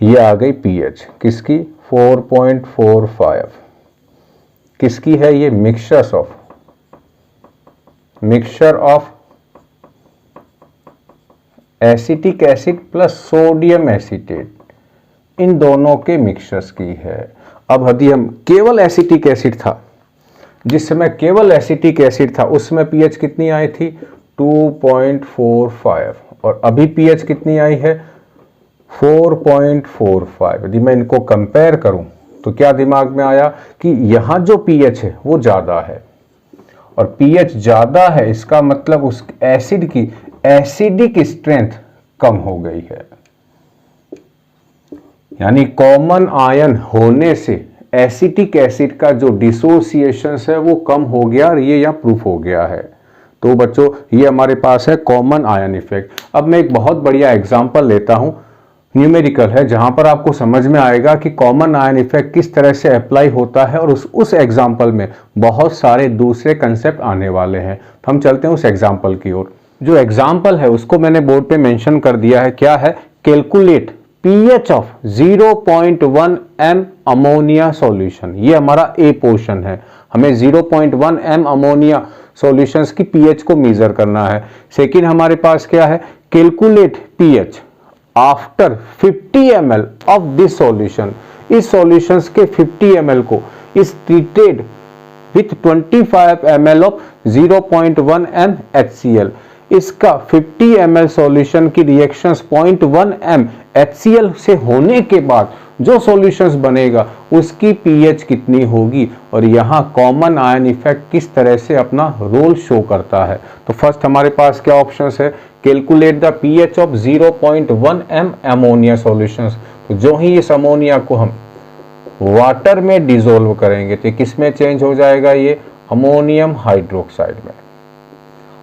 ये आ गई पीएच किसकी, 4.45। किसकी है ये, mixture of acetic acid plus sodium acetate, इन दोनों के मिक्सचर्स की है। अब यदि हम केवल एसिटिक एसिड था, जिस समय केवल एसिटिक एसिड था उसमें पीएच कितनी आई थी 2.45, और अभी पीएच कितनी आई है 4.45। यदि मैं इनको कंपेयर करूं तो क्या दिमाग में आया कि यहां जो पीएच है वो ज्यादा है, और पीएच ज्यादा है इसका मतलब उस एसिड की एसिडिक स्ट्रेंथ कम हो गई है, यानी कॉमन आयन होने से एसिटिक एसिड का जो डिसोसिएशन है वो कम हो गया, और ये यहाँ प्रूफ हो गया है। तो बच्चों ये हमारे पास है कॉमन आयन इफेक्ट। अब मैं एक बहुत बढ़िया एग्जांपल लेता हूं, न्यूमेरिकल है, जहां पर आपको समझ में आएगा कि कॉमन आयन इफेक्ट किस तरह से अप्लाई होता है, और उस एग्जांपल में बहुत सारे दूसरे कंसेप्ट आने वाले हैं। तो हम चलते हैं उस एग्जांपल की ओर। जो एग्जांपल है उसको मैंने बोर्ड पे मेंशन कर दिया है, क्या है, calculate pH of 0.1 m ammonia solution. ये हमारा ए पोर्शन है, हमें 0.1 m अमोनिया सॉल्यूशंस की pH को मेजर करना है। सेकंड हमारे पास क्या है, calculate pH after 50 ml of this solution. इस सॉल्यूशंस के 50 ml को इस treated with 25 ml of 0.1 m HCl। इसका 50 ml सॉल्यूशन की रिएक्शंस 0.1 m HCl से होने के बाद जो सॉल्यूशंस बनेगा उसकी पीएच कितनी होगी, और यहाँ कॉमन आयन इफेक्ट किस तरह से अपना रोल शो करता है। तो फर्स्ट हमारे पास क्या ऑप्शंस है, calculate the pH of 0.1 m ammonia solutions. तो जो ही इस अमोनिया को हम वाटर में डिसोल्व करेंगे तो किस में चेंज हो जाएगा, ये अमोनियम हाइड्रोक्साइड में।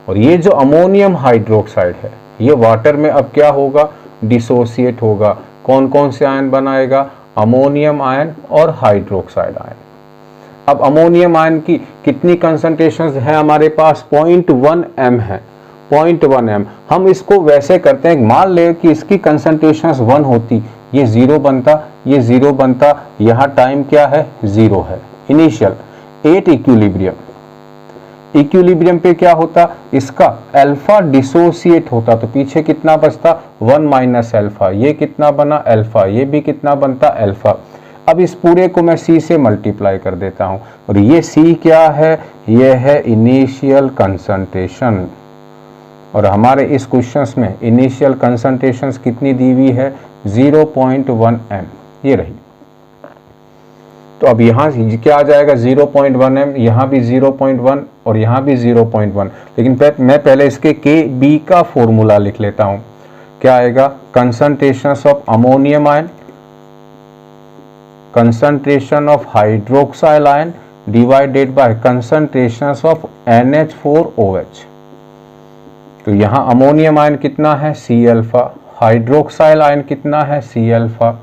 और ये जो अमोनियम हाइड्रोक्साइड है ये वाटर में अब क्या होगा, डिसोसिएट होगा। कौन कौन से आयन बनाएगा, अमोनियम आयन और हाइड्रोक्साइड आयन। अब अमोनियम आयन की कितनी कंसंट्रेशंस है हमारे पास, 0.1 m है, 0.1 m। हम इसको वैसे करते हैं, मान ले कि इसकी कंसंट्रेशंस 1 होती, ये 0 बनता, ये 0 बनता, यहाँ टाइम क्या है 0 है इनिशियल। एट इक्विलिब्रियम पे क्या होता, इसका अल्फा डिसोसिएट होता, तो पीछे कितना बचता 1 माइनस अल्फा, ये कितना बना अल्फा, ये भी कितना बनता अल्फा। अब इस पूरे को मैं सी से मल्टीप्लाई कर देता हूं, और ये सी क्या है, ये है इनिशियल कंसंट्रेशन। और हमारे इस क्वेश्चंस में इनिशियल कंसंट्रेशंस कितनी दी हुई है 0.1 m, ये रही। तो अब यहाँ क्या आ जाएगा 0.1 m, यहाँ भी 0.1 और यहाँ भी 0.1। लेकिन मैं पहले इसके Kb का फॉर्मूला लिख लेता हूँ। क्या आएगा, concentrations of ammonium ion, concentration of hydroxyl ion divided by concentrations of NH4OH। तो यहाँ अमोनियम आयन कितना है C अल्फा, हाइड्रोक्साइल आयन कितना है C अल्फा,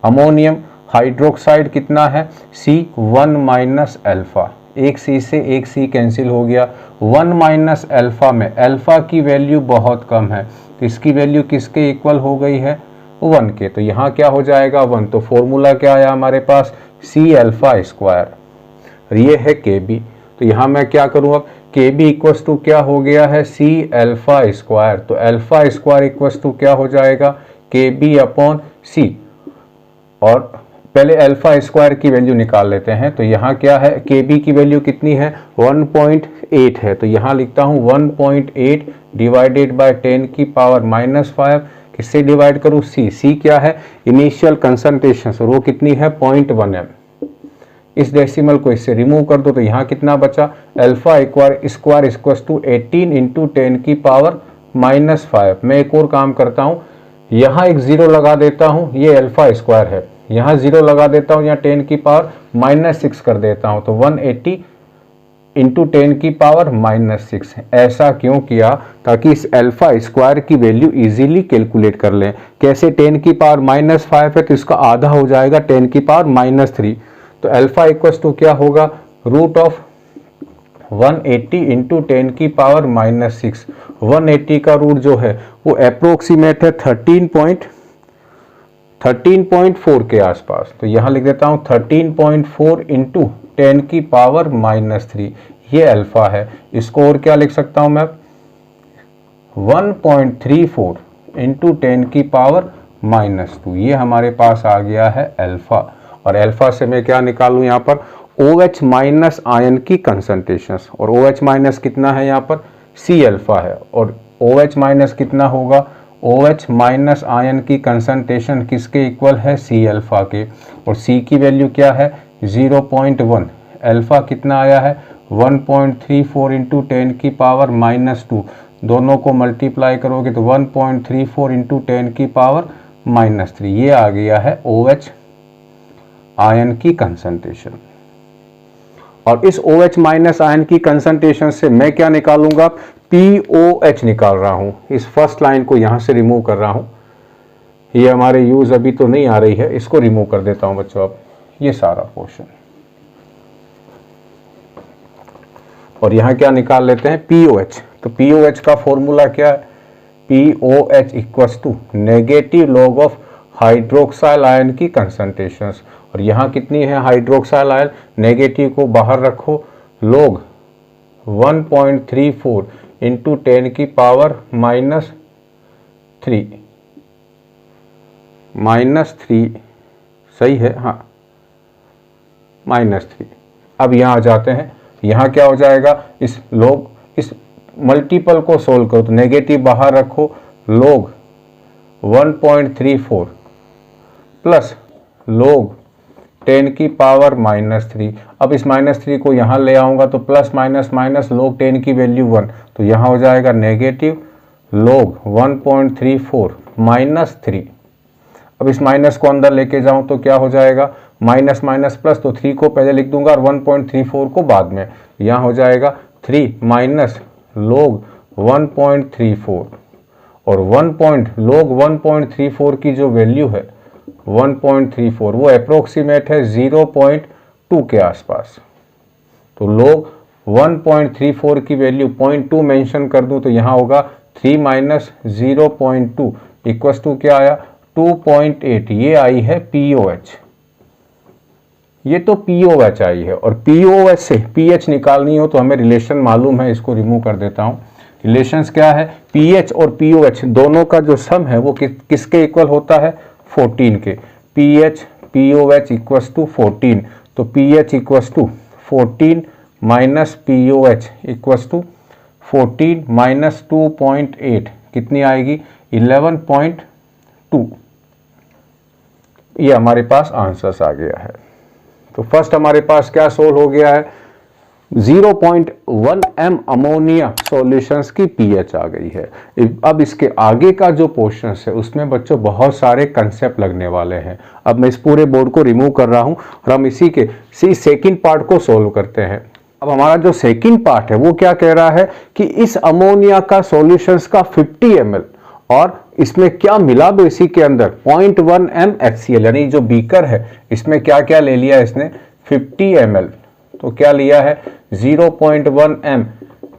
अमोनियम हाइड्रोक्साइड कितना है C1 माइनस अल्फा, एक C से एक C कैंसिल हो गया। 1 माइनस अल्फा में अल्फा की वैल्यू बहुत कम है, तो इसकी वैल्यू किसके इक्वल हो गई है 1 के, तो यहाँ क्या हो जाएगा 1। तो फॉर्मूला क्या आया हमारे पास C अल्फा स्क्वायर, ये है Kb। तो यहाँ मैं क्या करूँ अब, Kb इक्वल्स टू क्या हो गया है C अल्फा स्क्वायर, तो अल्फा स्क्वायर इक्वल्स टू क्या हो जाएगा Kb अपॉन C। और पहले अल्फा स्क्वायर की वैल्यू निकाल लेते हैं। तो यहाँ क्या है, Kb की वैल्यू कितनी है 1.8 है, तो यहाँ लिखता हूँ 1.8 डिवाइडेड बाय 10 की पावर -5, किससे डिवाइड करूँ, सी क्या है, इनिशियल कंसंट्रेशन, और वो कितनी है 0.1 m। इस डेसिमल को इससे रिमूव कर दो तो यहाँ कितना बचा, alpha square equals to 18 into 10 की पावर -5। मैं एक और काम करता हूँ, यहाँ एक जीरो लगा देता हूँ, ये अल्फा स्क्वायर है, यहाँ जीरो लगा देता हूँ, यहाँ 10 की पावर -6 कर देता हूँ, तो 180 इंटू 10 की पावर -6। ऐसा क्यों किया, ताकि इस अल्फा स्क्वायर की वैल्यू इजीली कैलकुलेट कर लें। कैसे, 10 की पावर -5 है तो इसका आधा हो जाएगा 10 की पावर -3, तो अल्फा इक्वल्स टू क्या होगा, रूट ऑफ 180 इंटू 10 की पावर -6। 180 का रूट जो है वो अप्रोक्सीमेट है 13.4 के आसपास, तो यहाँ लिख देता हूँ 13.4 इंटू 10 की पावर -3, ये अल्फा है। इसको और क्या लिख सकता हूँ मैं, 1.34 इंटू 10 की पावर -2, ये हमारे पास आ गया है अल्फा। और अल्फा से मैं क्या निकालूं, यहाँ पर OH माइनस आयन की कंसंट्रेशन, और OH माइनस कितना है यहाँ पर, C अल्फा है, और OH माइनस कितना होगा, OH माइनस आयन की कंसंट्रेशन किसके इक्वल है, C अल्फा के, और C की वैल्यू क्या है 0.1, अल्फा कितना आया है 1.34 इंटू 10 की पावर -2, दोनों को मल्टीप्लाई करोगे तो 1.34 इंटू 10 की पावर -3, ये आ गया है OH आयन की कंसंट्रेशन। और इस OH माइनस आयन की कंसंट्रेशन से मैं क्या निकालूंगा, POH निकाल रहा हूं। इस फर्स्ट लाइन को यहां से रिमूव कर रहा हूं, ये हमारे यूज अभी तो नहीं आ रही है, इसको रिमूव कर देता हूं बच्चों अब, ये सारा पोर्शन, और यहां क्या निकाल लेते हैं POH। तो POH का फॉर्मूला क्या है, POH equals to negative log of hydroxyl ion की कंसंट्रेशंस, और यहाँ कितनी है हाइड्रोक्साइल आयन, नेगेटिव को बाहर रखो, लॉग 1.34 इंटू 10 की पावर -3 सही है, हाँ -3। अब यहाँ आ जाते हैं, यहाँ क्या हो जाएगा, इस मल्टीपल को सोल्व करो तो नेगेटिव बाहर रखो, लॉग 1.34 प्लस लॉग 10 की पावर -3। अब इस -3 को यहाँ ले आऊँगा तो प्लस माइनस माइनस लॉग 10 की वैल्यू 1, तो यहाँ हो जाएगा नेगेटिव लॉग 1.34 -3। अब इस माइनस को अंदर लेके जाऊँ तो क्या हो जाएगा, माइनस माइनस प्लस, तो 3 को पहले लिख दूंगा और 1.34 को बाद में, यहाँ हो जाएगा 3 माइनस लॉग 1.34, और लॉग 1.34 की जो वैल्यू है 1.34 वो अप्रोक्सीमेट है 0.2 के आसपास, तो लॉग 1.34 की वैल्यू 0.2 मेंशन कर दूं तो यहाँ होगा 3 माइनस 0.2 इक्वल्स टू क्या आया 2.8, ये आई है POH, ये तो POH आई है। और POH से pH निकालनी हो तो हमें रिलेशन मालूम है, इसको रिमूव कर देता हूँ। रिलेशंस क्या है, pH और POH दोनों का जो सम है वो किसके इक्वल होता है 14 के, pH POH इक्वल्स टू 14, तो pH equals to 14 minus POH equals to 14 minus 2.8 कितनी आएगी 11.2, ये हमारे पास आंसर्स आ गया है। तो फर्स्ट हमारे पास क्या सोल्व हो गया है, 0.1 m अमोनिया सॉल्यूशंस की pH आ गई है। अब इसके आगे का जो पोर्शन है उसमें बच्चों बहुत सारे कंसेप्ट लगने वाले हैं। अब मैं इस पूरे बोर्ड को रिमूव कर रहा हूं और हम इसी के सेकंड पार्ट को सोल्व करते हैं। अब हमारा जो सेकंड पार्ट है वो क्या कह रहा है कि इस अमोनिया का सॉल्यूशंस का 50 ml और इसमें क्या मिला दो इसी के अंदर 0.1 m HCl, यानी जो बीकर है इसमें क्या क्या ले लिया इसने 50 ml, तो क्या लिया है 0.1 m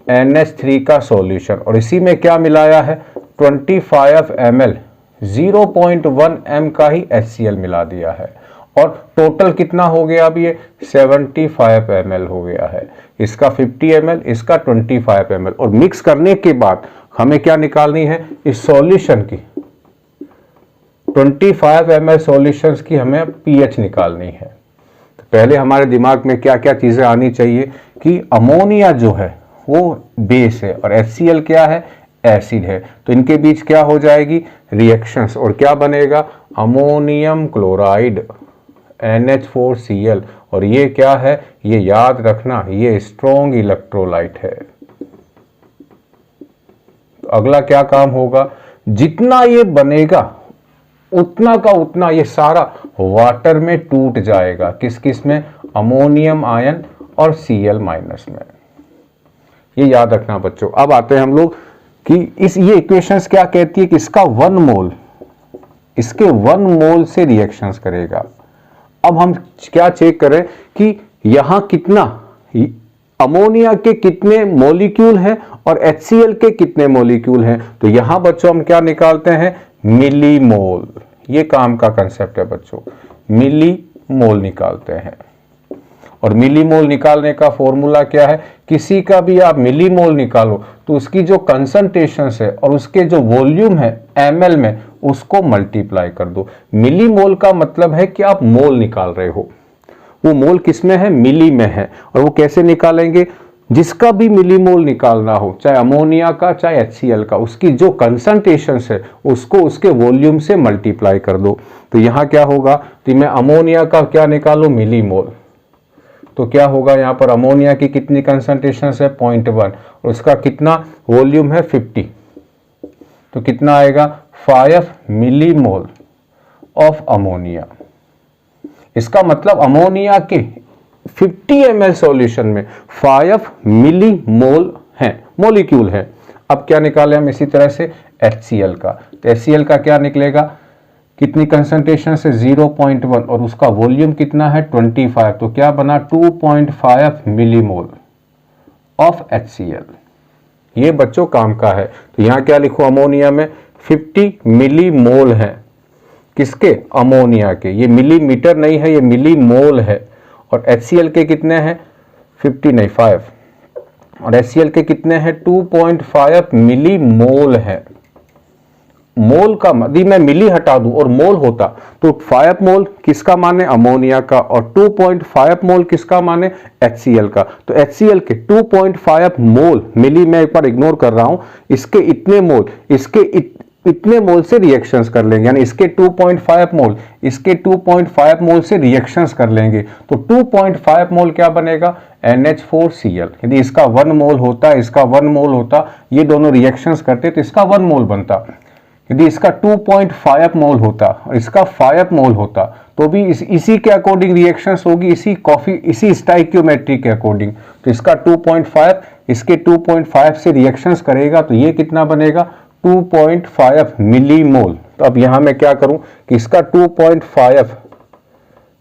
NH3 का सॉल्यूशन, और इसी में क्या मिलाया है 25 ml 0.1 m का ही HCl मिला दिया है, और टोटल कितना हो गया अब ये 75 ml हो गया है, इसका 50 ml इसका 25 ml, और मिक्स करने के बाद हमें क्या निकालनी है इस सॉल्यूशन की 25 ml सॉल्यूशंस की हमें pH निकालनी है। तो पहले हमारे दिमाग में क्या क्या चीज़ें आनी चाहिए कि अमोनिया जो है वो बेस है और HCl क्या है एसिड है, तो इनके बीच क्या हो जाएगी, रिएक्शंस, और क्या बनेगा, अमोनियम क्लोराइड NH4Cl। और ये क्या है, ये याद रखना, ये स्ट्रॉन्ग इलेक्ट्रोलाइट है। तो अगला क्या काम होगा, जितना ये बनेगा उतना का उतना ये सारा वाटर में टूट जाएगा, किस किस में, अमोनियम आयन और Cl- में। ये याद रखना बच्चों। अब आते हैं हम लोग कि ये इक्वेशंस क्या कहती है कि इसका 1 मोल, इसके 1 मोल से रिएक्शंस करेगा। अब हम क्या चेक करें कि यहां कितना, अमोनिया के कितने मोलिक्यूल हैं और HCl के कितने मोलिक्यूल हैं। तो यहां बच्चों हम क्या निकालते हैं, मिलीमोल। ये काम का कंसेप्ट है बच्चों, मिलीमोल निकालते हैं। और मिलीमोल निकालने का फॉर्मूला क्या है, किसी का भी आप मिलीमोल निकालो तो उसकी जो कंसंट्रेशन है और उसके जो वॉल्यूम है ml में, उसको मल्टीप्लाई कर दो। मिलीमोल का मतलब है कि आप मोल निकाल रहे हो, वो मोल किस में है, मिली में है। और वो कैसे निकालेंगे, जिसका भी मिलीमोल निकालना हो, चाहे अमोनिया का चाहे HCl का, उसकी जो कंसंट्रेशन है उसको उसके वॉल्यूम से मल्टीप्लाई कर दो। तो यहाँ क्या होगा, तो मैं अमोनिया का क्या निकालूं, मिलीमोल, तो क्या होगा, यहाँ पर अमोनिया की कितनी कंसंट्रेशन है, 0.1, और उसका कितना वॉल्यूम है, 50, तो कितना आएगा, 5 मिलीमोल ऑफ अमोनिया। इसका मतलब अमोनिया के 50 ml सॉल्यूशन में 5 मिलीमोल है, मोलिक्यूल है। अब क्या निकाले हम इसी तरह से HCl का, तो HCl का क्या निकलेगा, कितनी कंसंट्रेशन से, 0.1, और उसका वॉल्यूम कितना है, 25, तो क्या बना, 2.5 मिलीमोल ऑफ HCl। ये बच्चों काम का है। तो यहां क्या लिखो, अमोनिया में 50 मिलीमोल है, किसके, अमोनिया के, ये मिलीमीटर नहीं है, ये मिलीमोल है। और HCl के कितने हैं, 50 नहीं 5, और HCl के कितने हैं, 2.5 मिलीमोल है। मोल का यदि मैं मिली हटा दूं और मोल होता तो 5 मोल किसका माने, अमोनिया का, और 2.5 मोल किसका माने, HCl का। तो HCl के 2.5 मोल, मिली मैं एक बार इग्नोर कर रहा हूं, इसके इतने मोल, इसके इतने मोल से रिएक्शंस कर लेंगे, यानी इसके 2.5 मोल, इसके 2.5 मोल से रिएक्शंस कर लेंगे। तो 2.5 मोल क्या बनेगा, NH4Cl। यदि इसका 1 मोल होता, इसका 1 मोल होता, ये दोनों रिएक्शंस करते तो इसका 1 मोल बनता। यदि इसका 2.5 मोल होता और इसका 5 मोल होता तो भी इसी के अकॉर्डिंग रिएक्शंस होगी, इसी स्टाइक्योमेट्री के अकॉर्डिंग। तो इसका 2.5 इसके 2.5 से रिएक्शंस करेगा, तो ये कितना बनेगा, 2.5 मिलीमोल। तो अब यहां मैं क्या करूं कि इसका 2.5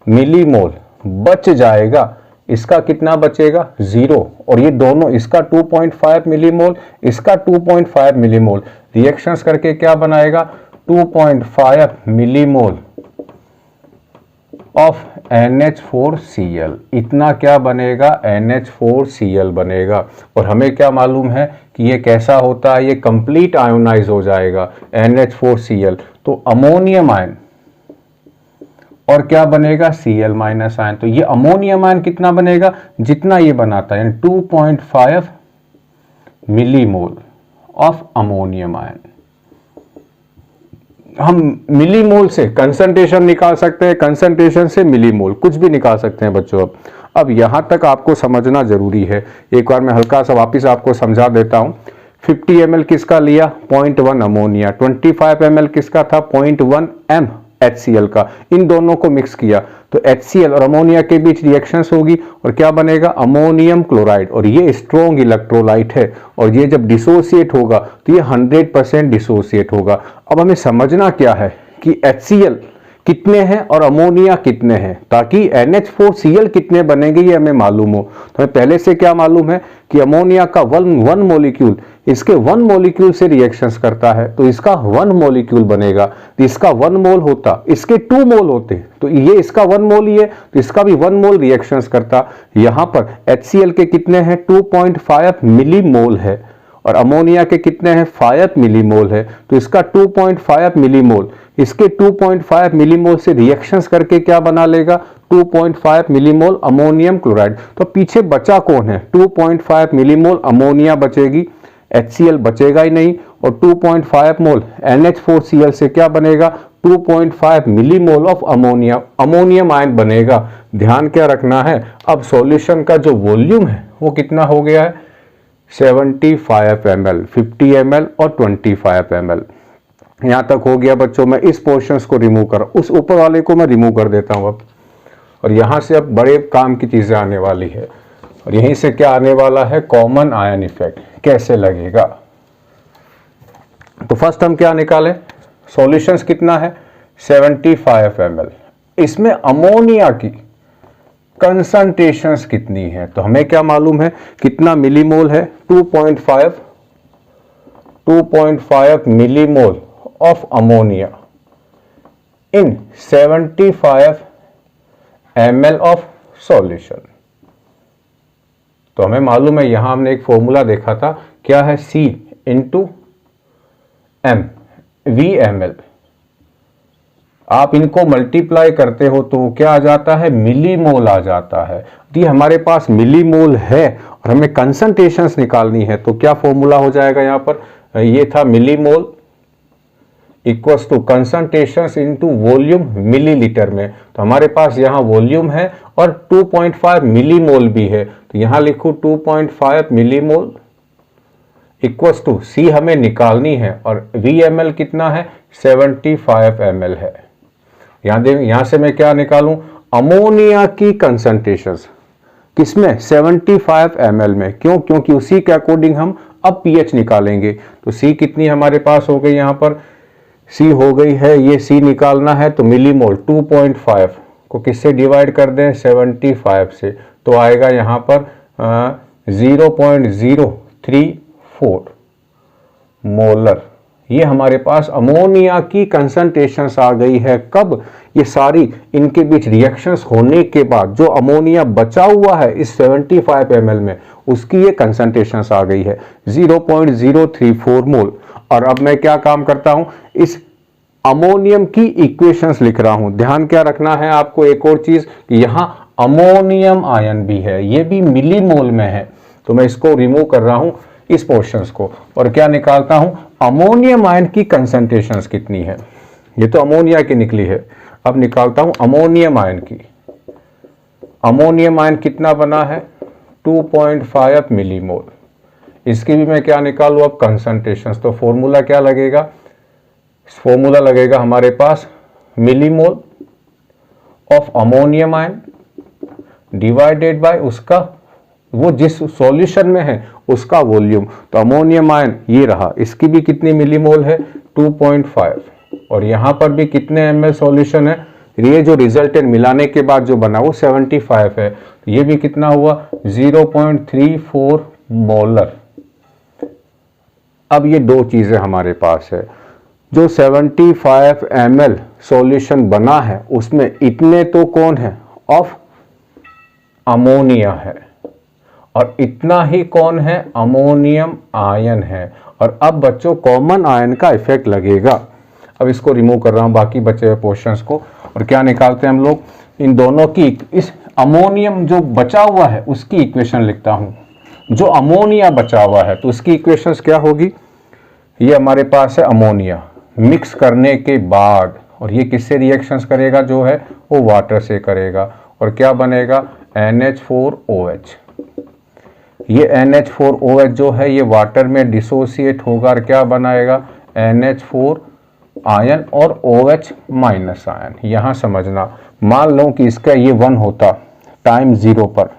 मिलीमोल बच जाएगा, इसका कितना बचेगा, 0, और ये दोनों, इसका 2.5 मिलीमोल, इसका 2.5 मिलीमोल, रिएक्शंस करके क्या बनाएगा, 2.5 मिलीमोल ऑफ NH4Cl। इतना क्या बनेगा, NH4Cl बनेगा। और हमें क्या मालूम है कि ये कैसा होता है, ये कंप्लीट आयोनाइज हो जाएगा NH4Cl, तो अमोनियम आयन और क्या बनेगा, Cl- आयन। तो ये अमोनियम आयन कितना बनेगा, जितना ये बनाता है, यानी 2.5 मिलीमोल ऑफ अमोनियम आयन। हम मिलीमोल से कंसंट्रेशन निकाल सकते हैं, कंसंट्रेशन से मिलीमोल, कुछ भी निकाल सकते हैं बच्चों। अब यहां तक आपको समझना जरूरी है। एक बार मैं हल्का सा वापस आपको समझा देता हूं। 50 ml किसका लिया, 0.1 अमोनिया, 25 ml किसका था, 0.1 m HCl का, इन दोनों को मिक्स किया तो HCl और अमोनिया के बीच रिएक्शंस होगी और क्या बनेगा, अमोनियम क्लोराइड। और ये स्ट्रॉन्ग इलेक्ट्रोलाइट है और ये जब डिसोसिएट होगा तो ये 100% डिसोसिएट होगा। अब हमें समझना क्या है कि HCl कितने हैं और अमोनिया कितने हैं, ताकि NH4Cl कितने बनेंगे ये हमें मालूम हो। तो हमें पहले से क्या मालूम है कि अमोनिया का वन मोलिक्यूल इसके 1 मोलिक्यूल से रिएक्शंस करता है, तो इसका 1 मोलिक्यूल बनेगा। तो इसका 1 मोल होता, इसके 2 मोल होते, तो ये इसका 1 मोल ही है, तो इसका भी 1 मोल रिएक्शंस करता। यहां पर HCl के कितने हैं, 2.5 मिलीमोल है और अमोनिया के कितने हैं, 5 मिलीमोल है। तो इसका 2.5 मिलीमोल इसके 2.5 मिलीमोल से रिएक्शंस करके क्या बना लेगा, 2.5 मिलीमोल अमोनियम क्लोराइड। तो पीछे बचा कौन है, 2.5 मिलीमोल अमोनिया बचेगी, HCl बचेगा ही नहीं, और 2.5 मोल NH4Cl से क्या बनेगा, 2.5 millimole of ammonia, ammonium ion बनेगा। ध्यान क्या रखना है, अब सॉल्यूशन का जो वॉल्यूम है वो कितना हो गया है, 75 ml, 50 ml और 25 ml। यहां तक हो गया बच्चों। मैं इस पोर्शंस को रिमूव कर, उस ऊपर वाले को मैं रिमूव कर देता हूं अब, और यहां से अब बड़े काम की चीजें आने वाली है। और यहीं से क्या आने वाला है, कॉमन आयन इफेक्ट कैसे लगेगा। तो फर्स्ट हम क्या निकालें, सॉल्यूशंस कितना है, 75 ml। इसमें अमोनिया की कंसंट्रेशंस कितनी है, तो हमें क्या मालूम है, कितना मिलीमोल है, 2.5 millimole of ammonia in 75 ml of solution. तो हमें मालूम है, यहां हमने एक फॉर्मूला देखा था, क्या है, C इंटू M VmL। आप इनको मल्टीप्लाई करते हो तो क्या आ जाता है, मिलीमोल आ जाता है। तो ये हमारे पास मिलीमोल है और हमें कंसंट्रेशंस निकालनी है, तो क्या फॉर्मूला हो जाएगा यहां पर, ये था millimole equals to concentrations into volume millilitre में। तो हमारे पास यहाँ वॉल्यूम है और 2.5 मिलीमोल भी है, तो यहाँ लिखूं 2.5 मिलीमोल इक्वल्स टू C हमें निकालनी है और VmL कितना है, 75 ml है। यहाँ से मैं क्या निकालूं, अमोनिया की कंसंट्रेशंस किसमें, 75 ml में। क्यों, क्योंकि उसी के अकॉर्डिंग हम अब pH निकालेंगे। तो C कितनी हमारे पास हो गई, यहाँ पर C हो गई है, ये C निकालना है, तो मिलीमोल 2.5 को किससे डिवाइड कर दें, 75 से, तो आएगा यहाँ पर 0.034 मोलर। ये हमारे पास अमोनिया की कंसंट्रेशंस आ गई है। कब, ये सारी इनके बीच रिएक्शंस होने के बाद जो अमोनिया बचा हुआ है इस 75 ml में, उसकी ये कंसंट्रेशंस आ गई है 0.034 मोल। और अब मैं क्या काम करता हूं, इस अमोनियम की इक्वेशंस लिख रहा हूं। ध्यान क्या रखना है आपको, एक और चीज, यहां अमोनियम आयन भी है, ये भी मिलीमोल में है, तो मैं इसको रिमूव कर रहा हूं इस पोर्शंस को, और क्या निकालता हूं, अमोनियम आयन की कंसंट्रेशंस कितनी है। ये तो अमोनिया की निकली है, अब निकालता हूं अमोनियम आयन की। अमोनियम आयन कितना बना है, 2.5 मिलीमोल। इसकी भी मैं क्या निकालूं अब, कंसंट्रेशंस। तो फॉर्मूला क्या लगेगा, फॉर्मूला लगेगा हमारे पास millimole of ammonium ion divided by उसका, वो जिस सॉल्यूशन में है उसका वॉल्यूम। तो अमोनियम आयन ये रहा, इसकी भी कितनी मिलीमोल है, 2.5, और यहां पर भी कितने ml सॉल्यूशन है, ये जो रिजल्टेंट मिलाने के बाद जो बना वो 75 है, ये भी कितना हुआ, 0.34 मोलर। अब ये दो चीजें हमारे पास है, जो 75 ml सॉल्यूशन बना है उसमें इतने तो कौन है, ऑफ अमोनिया है, और इतना ही कौन है, अमोनियम आयन है। और अब बच्चों कॉमन आयन का इफेक्ट लगेगा। अब इसको रिमूव कर रहा हूं बाकी बचे हुए पोर्शंस को, और क्या निकालते हैं हम लोग, इन दोनों की, इस अमोनियम जो बचा हुआ है उसकी इक्वेशन लिखता हूं। जो अमोनिया बचा हुआ है तो उसकी इक्वेशंस क्या होगी, ये हमारे पास है अमोनिया मिक्स करने के बाद, और ये किससे रिएक्शंस करेगा, जो है वो वाटर से करेगा, और क्या बनेगा, NH4OH। ये NH4OH जो है ये वाटर में डिसोसिएट होगा और क्या बनाएगा, NH4 आयन और OH माइनस आयन। यहां समझना, मान लो कि इसका ये 1 होता टाइम 0 पर,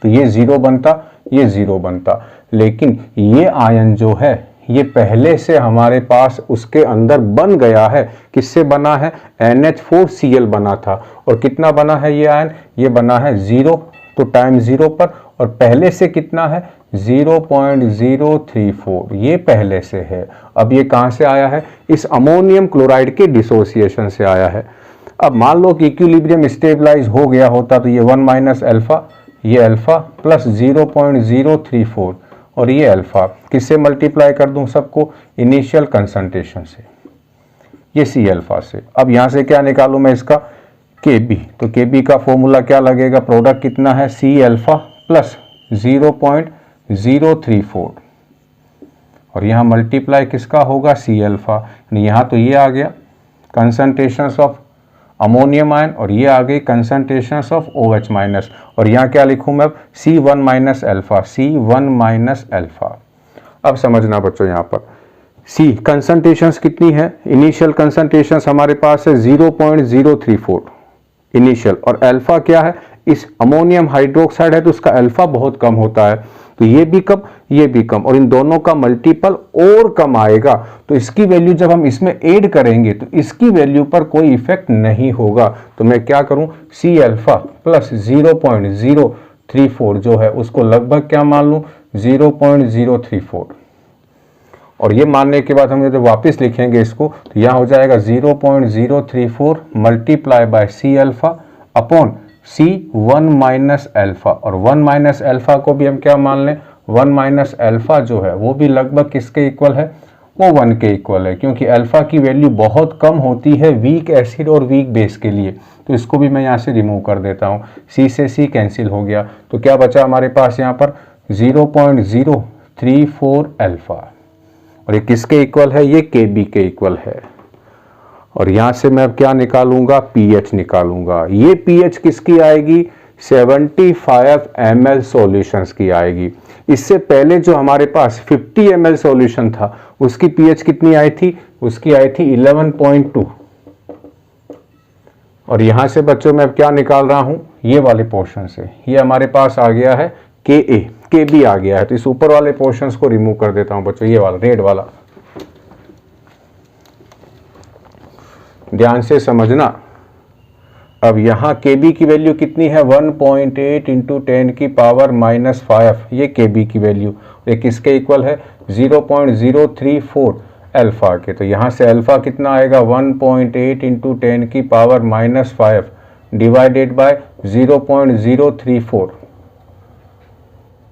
तो ये 0 बनता, ये 0 बनता, लेकिन ये आयन जो है ये पहले से हमारे पास उसके अंदर बन गया है। किससे बना है, NH4Cl बना था, और कितना बना है ये आयन, ये बना है 0, तो टाइम 0 पर, और पहले से कितना है, 0.034, ये पहले से है। अब ये कहां से आया है, इस अमोनियम क्लोराइड के डिसोसिएशन से आया है। अब मान लो कि इक्विलिब्रियम स्टेबलाइज हो गया होता, तो ये 1 माइनस अल्फा, ये अल्फा प्लस 0.034, और ये अल्फा किससे मल्टीप्लाई कर दूं सबको, इनिशियल कंसंट्रेशन से, ये C अल्फा से। अब यहां से क्या निकालूं मैं इसका, Kb, तो Kb का फॉर्मूला क्या लगेगा, प्रोडक्ट कितना है, C अल्फा प्लस 0.034, और यहाँ मल्टीप्लाई किसका होगा, सी अल्फा। यहाँ तो ये आ गया कंसंट्रेशंस ऑफ अमोनियम आयन और ये आ गई कंसंट्रेशंस ऑफ OH माइनस। और यहाँ क्या लिखूँ मैं अब, C1 minus alpha, C1 minus alpha. अब समझना बच्चों, यहाँ पर C कंसंट्रेशंस कितनी है, इनिशियल कंसंट्रेशंस हमारे पास है 0.034 इनिशियल, और अल्फा क्या है, इस अमोनियम हाइड्रोक्साइड है तो उसका अल्फा बहुत कम होता है, तो ये भी कम ये भी कम, और इन दोनों का मल्टीपल और कम आएगा। तो इसकी वैल्यू जब हम इसमें ऐड करेंगे तो इसकी वैल्यू पर कोई इफेक्ट नहीं होगा। तो मैं क्या करूं, सी अल्फा प्लस 0.034 जो है उसको लगभग क्या मान लूं, 0.034। और ये मानने के बाद हम जब वापस लिखेंगे इसको तो यहाँ हो जाएगा 0.034 multiply by C alpha upon C1 minus alpha, और 1 माइनस अल्फा को भी हम क्या मान लें, 1 माइनस अल्फा जो है वो भी लगभग किसके इक्वल है, वो 1 के इक्वल है, क्योंकि अल्फा की वैल्यू बहुत कम होती है वीक एसिड और वीक बेस के लिए। तो इसको भी मैं यहाँ से रिमूव कर देता हूँ, C से C कैंसिल हो गया, तो क्या बचा हमारे पास यहाँ पर 0.034 अल्फा, और ये किसके इक्वल है, ये Kb के इक्वल है। और यहां से मैं अब क्या निकालूंगा, पीएच निकालूंगा। ये पीएच किसकी आएगी, 75 ml सॉल्यूशंस की आएगी। इससे पहले जो हमारे पास 50 ml सॉल्यूशन था उसकी पीएच कितनी आई थी, उसकी आई थी 11.2। और यहां से बच्चों मैं अब क्या निकाल रहा हूं, ये वाले पोर्शन से, ये हमारे पास आ गया है Kb आ गया है, तो इस ऊपर वाले पोर्शंस को रिमूव कर देता हूं बच्चों, ये वाला रेड वाला, ध्यान से समझना। अब यहाँ Kb की वैल्यू कितनी है, 1.8 इंटू 10 की पावर माइनस 5, ये Kb की वैल्यू, ये किसके इक्वल है, 0.034 अल्फा के। तो यहाँ से अल्फा कितना आएगा, 1.8 इंटू 10 की पावर माइनस 5 डिवाइडेड बाय 0.034,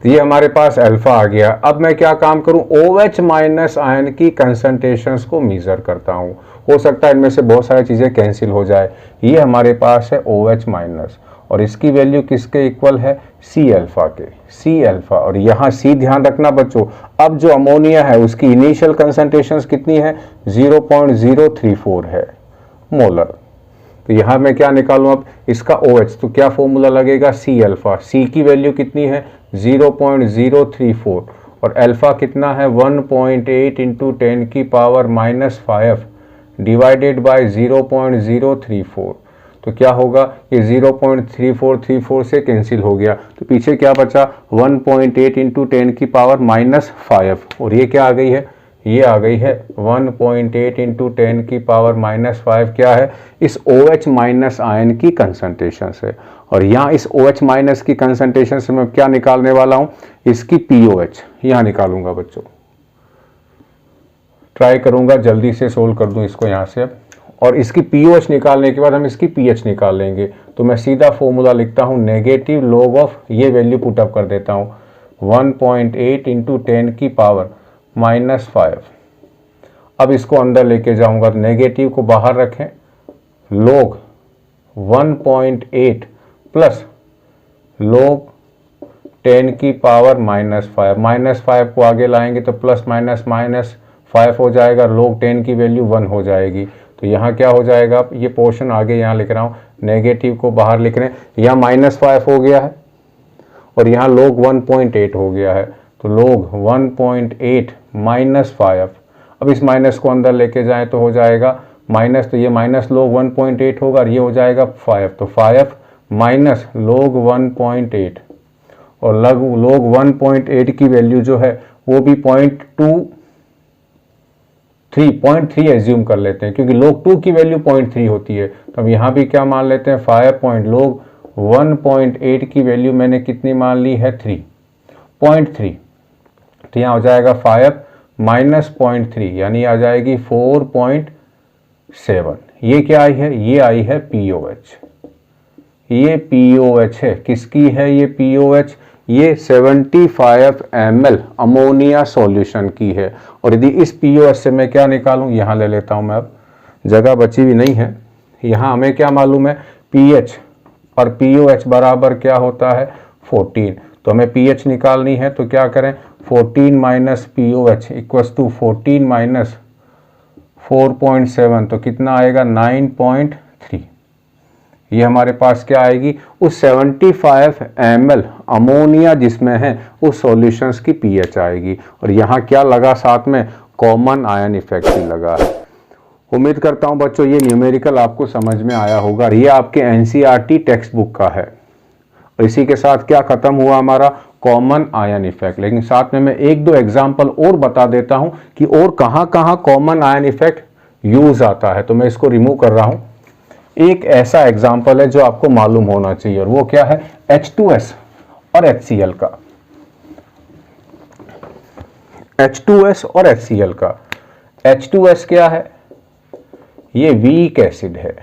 तो ये हमारे पास अल्फा आ गया। अब मैं क्या काम करूं, OH माइनस आयन की कंसंट्रेशंस को मेजर करता हूं। हो सकता है इनमें से बहुत सारी चीजें कैंसिल हो जाए। ये हमारे पास है OH माइनस और इसकी वैल्यू किसके इक्वल है, C अल्फा के, C अल्फा। और यहाँ C ध्यान रखना बच्चों, अब जो अमोनिया है उसकी इनिशियल कंसंट्रेशंस कितनी है, 0.034 है मोलर। तो यहाँ मैं क्या निकालूं अब, इसका OH, तो क्या फॉर्मूला लगेगा, C अल्फा। C की वैल्यू कितनी है, 0.034 और अल्फा कितना है, 1.8 इंटू 10 की पावर माइनस 5 डिवाइडेड बाय 0.034। तो क्या होगा, ये 0.3434 से कैंसिल हो गया, तो पीछे क्या बचा, 1.8 इंटू 10 की पावर माइनस 5, और ये क्या आ गई है, ये आ गई है 1.8 इंटू 10 की पावर माइनस 5, क्या है, इस OH माइनस आयन की कंसंट्रेशन से। और यहाँ इस OH माइनस की कंसंट्रेशन से मैं क्या निकालने वाला हूँ, इसकी POH यहाँ निकालूंगा बच्चों। ट्राई करूंगा जल्दी से सोल्व कर दूं इसको यहाँ से, और इसकी POH निकालने के बाद हम इसकी pH निकाल लेंगे। तो मैं सीधा फॉर्मूला लिखता हूँ, नेगेटिव लॉग ऑफ, ये वैल्यू पुटअप कर देता हूँ, 1.8 इंटू 10 की पावर माइनस 5। अब इसको अंदर लेके जाऊंगा, तो नेगेटिव को बाहर रखें, लॉग 1.8 प्लस लॉग 10 की पावर माइनस 5, माइनस 5 को आगे लाएंगे तो प्लस माइनस माइनस 5 हो जाएगा, log 10 की वैल्यू 1 हो जाएगी। तो यहाँ क्या हो जाएगा, ये पोर्शन आगे यहाँ लिख रहा हूँ, नेगेटिव को बाहर लिख रहे हैं, यहाँ माइनस 5 हो गया है और यहाँ log 1.8 हो गया है, तो log 1.8 माइनस 5। अब इस माइनस को अंदर लेके जाएं तो हो जाएगा माइनस, तो ये माइनस log 1.8 होगा और ये हो जाएगा 5, तो 5 माइनस log 1.8, और log 1.8 की वैल्यू जो है वो भी 0.3 एज्यूम कर लेते हैं, क्योंकि log 2 की वैल्यू 0.3 होती है। तो अब यहाँ भी क्या मान लेते हैं, 5 log 1.8 की वैल्यू मैंने कितनी मान ली है, 3.3। तो यहाँ हो जाएगा 5 माइनस 0.3, यानी आ जाएगी 4.7। ये क्या आई है, ये आई है POH, ये POH है, किसकी है ये POH, ये 75 ml अमोनिया सॉल्यूशन की है। और यदि इस POH से मैं क्या निकालूं, यहाँ ले लेता हूं मैं, अब जगह बची हुई नहीं है, यहाँ हमें क्या मालूम है, pH, और POH बराबर क्या होता है, 14। तो हमें pH निकालनी है, तो क्या करें, 14 minus POH equals to 14 minus 4.7, तो कितना आएगा 9.3। ये हमारे पास क्या आएगी, उस 75 ml अमोनिया जिसमें है उस सॉल्यूशंस की pH आएगी। और यहाँ क्या लगा साथ में, कॉमन आयन इफेक्ट ही लगा है। उम्मीद करता हूँ बच्चों ये न्यूमेरिकल आपको समझ में आया होगा। ये आपके NCERT टेक्स्ट बुक का है। और इसी के साथ क्या खत्म हुआ हमारा, कॉमन आयन इफेक्ट। लेकिन साथ में मैं एक दो एग्जांपल और बता देता हूं कि और कहां कहां कॉमन आयन इफेक्ट यूज आता है। तो मैं इसको रिमूव कर रहा हूं। एक ऐसा एग्जांपल है जो आपको मालूम होना चाहिए, और वो क्या है, H2S और HCl का। H2S और HCl का। H2S क्या है, ये वीक एसिड है,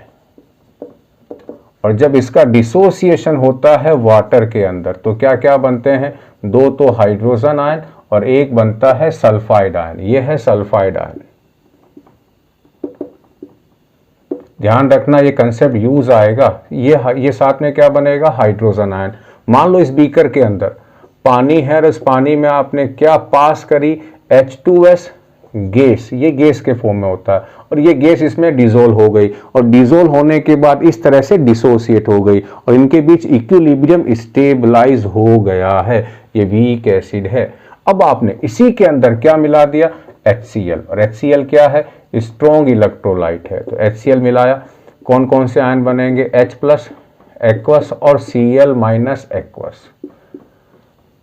और जब इसका डिसोसिएशन होता है वाटर के अंदर तो क्या क्या बनते हैं, दो तो हाइड्रोजन आयन और एक बनता है सल्फाइड आयन। ये है सल्फाइड आयन। ध्यान रखना ये कंसेप्ट यूज आएगा। ये साथ में क्या बनेगा, हाइड्रोजन आयन। मान लो इस बीकर के अंदर पानी है, और इस पानी में आपने क्या पास करी, H2S गैस। ये गैस के फॉर्म में होता है, और ये गैस इसमें डिसोल्व हो गई, और डिसोल्व होने के बाद इस तरह से डिसोसिएट हो गई, और इनके बीच इक्विलिब्रियम स्टेबलाइज हो गया है। ये वीक एसिड है। अब आपने इसी के अंदर क्या मिला दिया, HCl, और HCl क्या है, स्ट्रॉन्ग इलेक्ट्रोलाइट है। तो HCl मिलाया, कौन कौन से आयन बनेंगे, H+ एक्वस और Cl- एक्वस।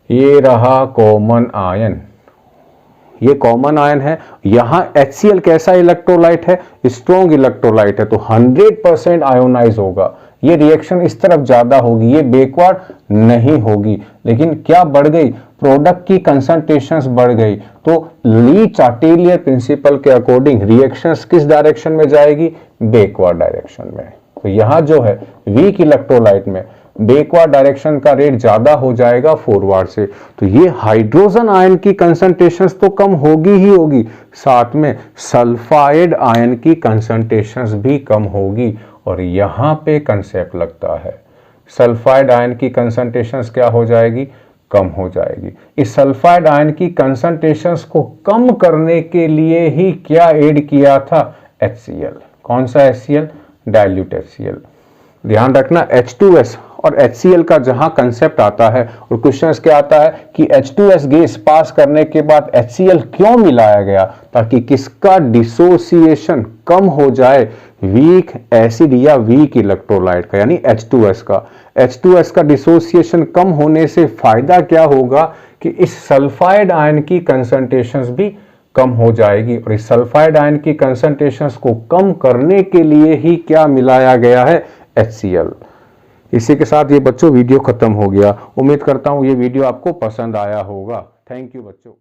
ये रहा कॉमन आयन, ये कॉमन आयन है। यहां HCl कैसा इलेक्ट्रोलाइट है, स्ट्रॉन्ग इलेक्ट्रोलाइट है, तो 100% आयोनाइज होगा। ये रिएक्शन इस तरफ ज्यादा होगी, ये बैकवर्ड नहीं होगी। लेकिन क्या बढ़ गई, प्रोडक्ट की कंसंट्रेशंस बढ़ गई। तो ली चार्टेलियर प्रिंसिपल के अकॉर्डिंग रिएक्शंस किस डायरेक्शन में जाएगी, बैकवर्ड डायरेक्शन में। तो यहां जो है वीक इलेक्ट्रोलाइट में बैकवर्ड डायरेक्शन का रेट ज्यादा हो जाएगा फॉरवर्ड से। तो ये हाइड्रोजन आयन की कंसंट्रेशंस तो कम होगी ही होगी, साथ में सल्फाइड आयन की कंसंट्रेशंस भी कम होगी। और यहां पे कंसेप्ट लगता है, सल्फाइड आयन की कंसंट्रेशंस क्या हो जाएगी, कम हो जाएगी। इस सल्फाइड आयन की कंसंट्रेशंस को कम करने के लिए ही क्या ऐड किया था, HCl। कौन सा HCl, डाइल्यूट HCl। ध्यान रखना H2S और HCl का जहां कंसेप्ट आता है, और क्वेश्चंस क्या आता है कि H2S गैस पास करने के बाद HCl क्यों मिलाया गया, ताकि किसका डिसोसिएशन कम हो जाए, वीक एसिड या वीक इलेक्ट्रोलाइट का, यानी H2S का। H2S का डिसोसिएशन कम होने से फायदा क्या होगा कि इस सल्फाइड आयन की कंसंट्रेशंस भी कम हो जाएगी, और इस सल्फाइड आयन की कंसंट्रेशंस को कम करने के लिए ही क्या मिलाया गया है, HCl। इसी के साथ ये बच्चों वीडियो खत्म हो गया। उम्मीद करता हूँ ये वीडियो आपको पसंद आया होगा। थैंक यू बच्चों।